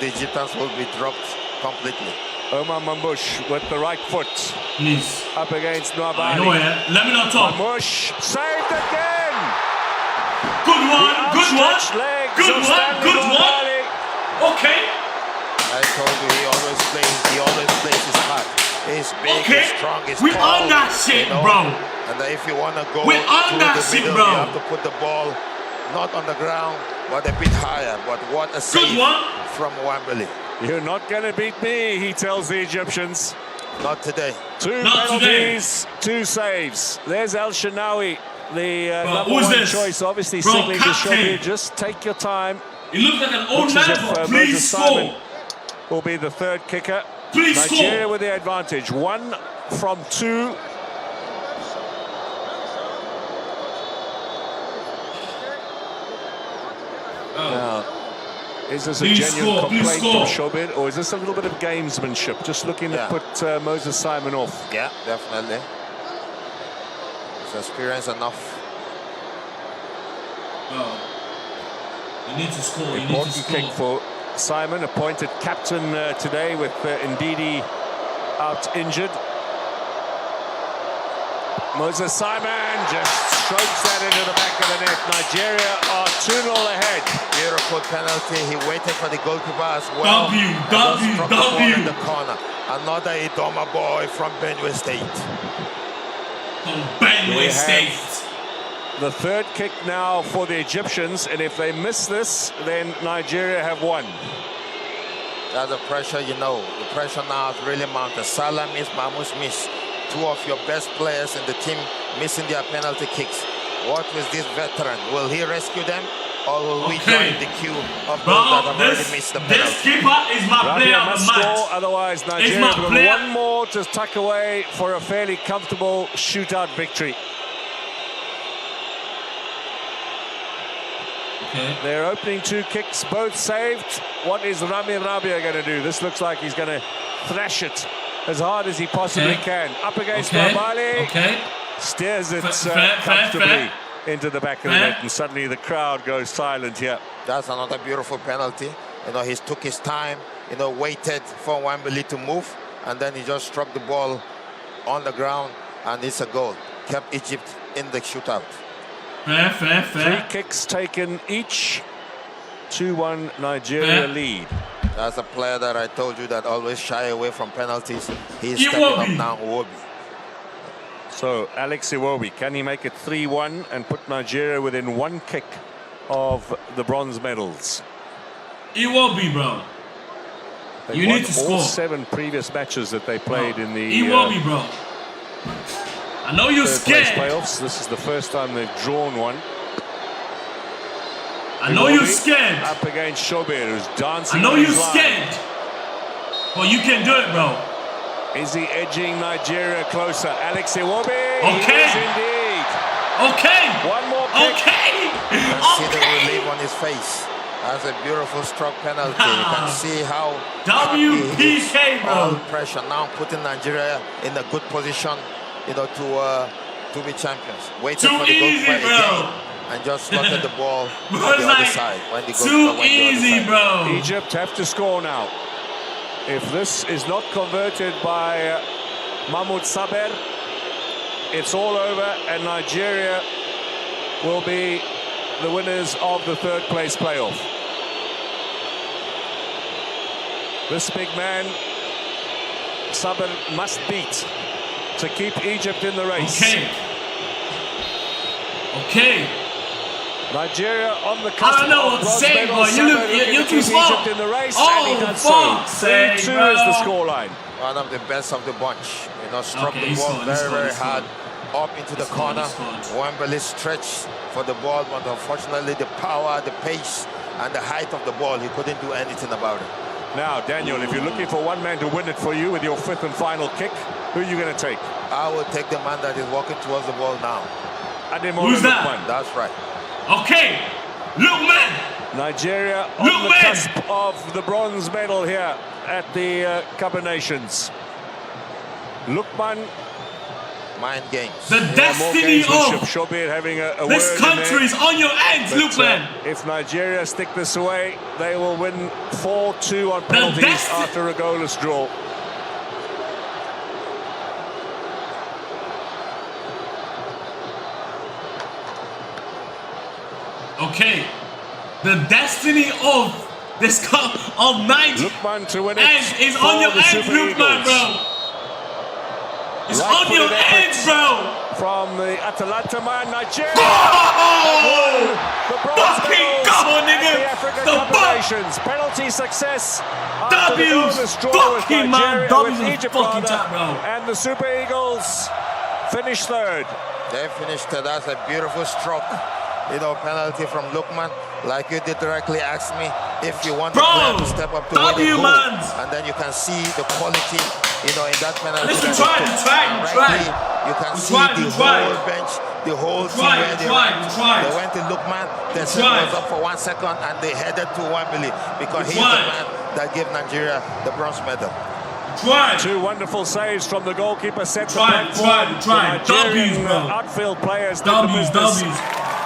Egyptians will be dropped completely. Omar Mamouche with the right foot. Please. Up against Nwabali. No, let me not talk. Mamouche saved again. Good one, good one. Good one, good one. Okay. I told you he always plays his heart. He's big, okay. He's strong, he's we tall, on that shit, you know? bro. And if you want to go we on that the shit, middle, bro. you have to put the ball not on the ground, but a bit higher. But what a save from Wembele. You're not going to beat me, he tells the Egyptians. Not today. Two penalties, 2 saves. There's El Shenawi, the number one choice, obviously signaling to Shobir. Just take your time. He looks like an old man, but please score. Will be the third kicker. Please Nigeria score. with the advantage. 1 from 2. Now, is this a genuine complaint from Shobir, or is this a little bit of gamesmanship? Just looking to put Moses Simon off. Yeah, definitely. He's experienced enough. You need to score. You Important need to score. kick for Simon, appointed captain today with Ndidi out injured. Moses Simon just strokes that into the back of the net. Nigeria are 2-0 ahead. Beautiful penalty. He waited for the goalkeeper as well. W. In the corner. Another Idoma boy from Benue State. From Benue State. The third kick now for the Egyptians, and if they miss this, then Nigeria have won. That's the pressure, you know. The pressure now has really mounted. Salah miss, Mamouche miss. 2 of your best players in the team missing their penalty kicks. What was this veteran? Will he rescue them, or will we join the queue of those that have already missed the penalty? This keeper is my player of the match. Score, otherwise Nigeria have got 1 more to tuck away for a fairly comfortable shootout victory. Okay. Their opening 2 kicks, both saved. What is Rami Rabia going to do? This looks like he's going to thrash it as hard as he possibly can. Up against Nwabali. Steers it comfortably into the back of the net, and suddenly the crowd goes silent here. That's another beautiful penalty. You know, he took his time, you know, waited for Wembele to move, and then he just struck the ball on the ground, and it's a goal. Kept Egypt in the shootout. Fair. 3 kicks taken each. 2-1 Nigeria lead. That's a player that I told you that always shy away from penalties. He's stepping up now, Iwobi. So Alex Iwobi, can he make it 3-1 and put Nigeria within 1 kick of the bronze medals? Iwobi, bro. You need to score. All 7 previous matches that they played in the Iwobi, bro. I know you're scared. Playoffs. This is the first time they've drawn one. I know you're scared. Up against Shobir, who's dancing. I know you're scared. But you can do it, bro. Is he edging Nigeria closer? Alex Iwobi. Okay. Yes, indeed. Okay. 1 more kick. Okay. You can see the relief on his face. That's a beautiful stroke penalty. You can see how WPK, bro. All pressure now putting Nigeria in a good position, you know, to be champions. Waiting for the goalkeeper again, and just slotted the ball on the other side. When the too easy, bro. Egypt have to score now. If this is not converted by Mahmoud Saber, it's all over, and Nigeria will be the winners of the 3rd place playoff. This big man, Saber, must beat to keep Egypt in the race. Okay. Nigeria on the cusp. I don't know what to say, but you're too small. Egypt in the race, oh, and he does fuck, so. 3-2 is the scoreline. One of the best of the bunch. You know, struck the ball very hard up into the corner. Wembele stretched for the ball, but unfortunately the power, the pace, and the height of the ball, he couldn't do anything about it. Now, Daniel, if you're looking for one man to win it for you with your 5th and final kick, who are you going to take? I will take the man that is walking towards the ball now. Who's that? Lukman. That's right. Okay, Lukman. Nigeria on the cusp of the bronze medal here at the Cup of Nations. Lukman. Mind games. The destiny of having a this country is on your hands, Lukman. If Nigeria stick this away, they will win 4-2 on penalties after a goalless draw. Okay, the destiny of this cup of Lukman to win it and is on your hands, Lukman, bro. It's on your hands, bro. From the Atalanta man, Nigeria. Oh! Fucking go, nigga. The African Cup of Nations. Penalty success. W's. Fucking man. W's is fucking top, bro. And the Super Eagles finish third. They finished third. That's a beautiful stroke. You know, penalty from Lukman. Like you did directly ask me if you want the player to step up to win a goal. And then you can see the quality, you know, in that penalty. Listen, try. You can see the whole bench, the whole team where they went. They went to Lukman, their set was up for 1 second, and they headed to Wembley because he's the man that gave Nigeria the bronze medal. Two wonderful saves from the goalkeeper. Set the try. W's, bro. Outfield players. W's.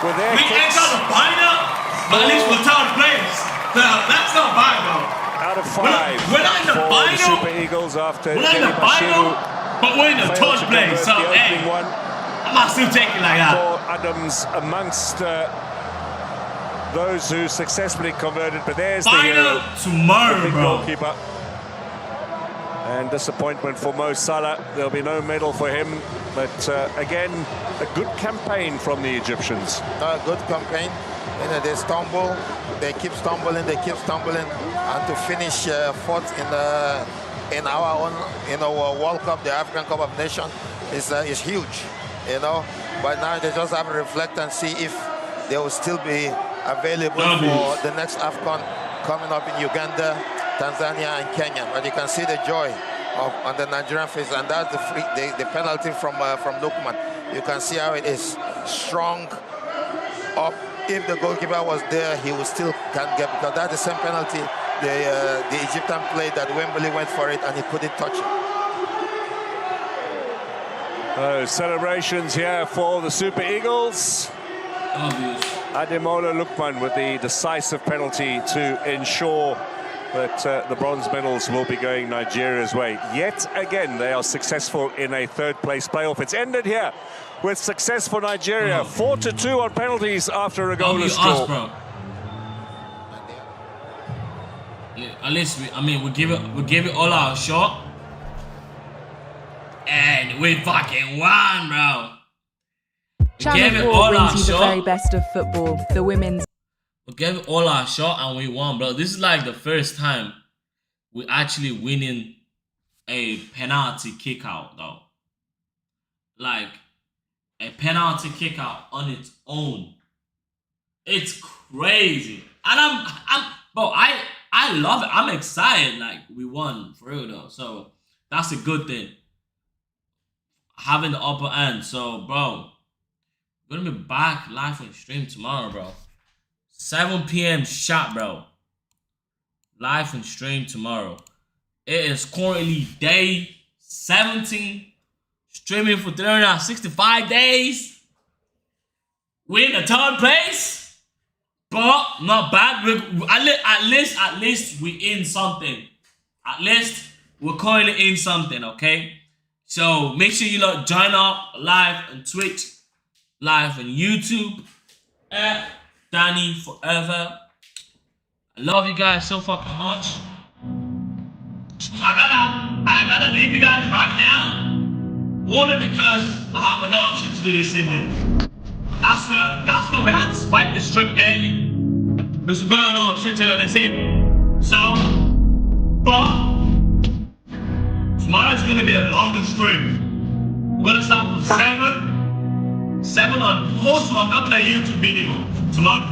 With their we ain't got a final, but at least we're town players. That's not bad, bro. Out of 5 we're not in the final. The Super Eagles after we're not in the final, but we're in the third place. So, hey, I might still take it like that. For Adams amongst those who successfully converted, but there's final the tomorrow, big bro. Goalkeeper. And disappointment for Mo Salah. There'll be no medal for him. But again, a good campaign from the Egyptians. A good campaign. You know, they stumble, they keep stumbling, and to finish fourth in our own, you know, World Cup, the African Cup of Nations, is huge. You know, but now they just have to reflect and see if they will still be available for the next AFCON coming up in Uganda, Tanzania, and Kenya. But you can see the joy on the Nigerian face, and that's the penalty from Lukman. You can see how it is strong up. If the goalkeeper was there, he would still can't get, because that's the same penalty the Egyptian played that Wembley went for it and he couldn't touch it. Celebrations here for the Super Eagles. Obvious. Ademola Lukman with the decisive penalty to ensure that the bronze medals will be going Nigeria's way. Yet again, they are successful in a third-place playoff. It's ended here with success for Nigeria. 4-2 on penalties after a goalless draw. Bro. Yeah, at least we give it all our shot, and we fucking won, bro. Channel 4 brings you the very best of football. The women's. We gave it all our shot and we won, bro. This is like the first time we actually winning a penalty kick out, though. Like a penalty kick out on its own. It's crazy. And I love it. I'm excited. Like, we won for real, though. So that's a good thing. Having the upper end. So, bro, we're gonna be back live on stream tomorrow, bro. 7 p.m. shot, bro. Live and stream tomorrow. It is currently day 17. Streaming for 365 days. We're in the third place. But not bad. At least we in something. At least we're currently in something, okay? So make sure you join up live on Twitch, live on YouTube. Danny forever. I love you guys so fucking much. I gotta leave you guys right now. Only because I have an option to do this evening. That's why we had to spike this trip early. Because we're going on shit till this evening. So, but tomorrow's gonna be a longer stream. We're gonna start from 7 on also another YouTube video tomorrow.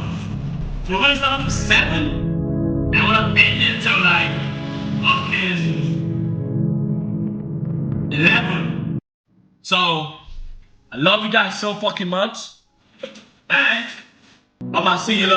We're gonna start from 7 and we're gonna end until like 11. So I love you guys so fucking much. And I'm gonna see you later.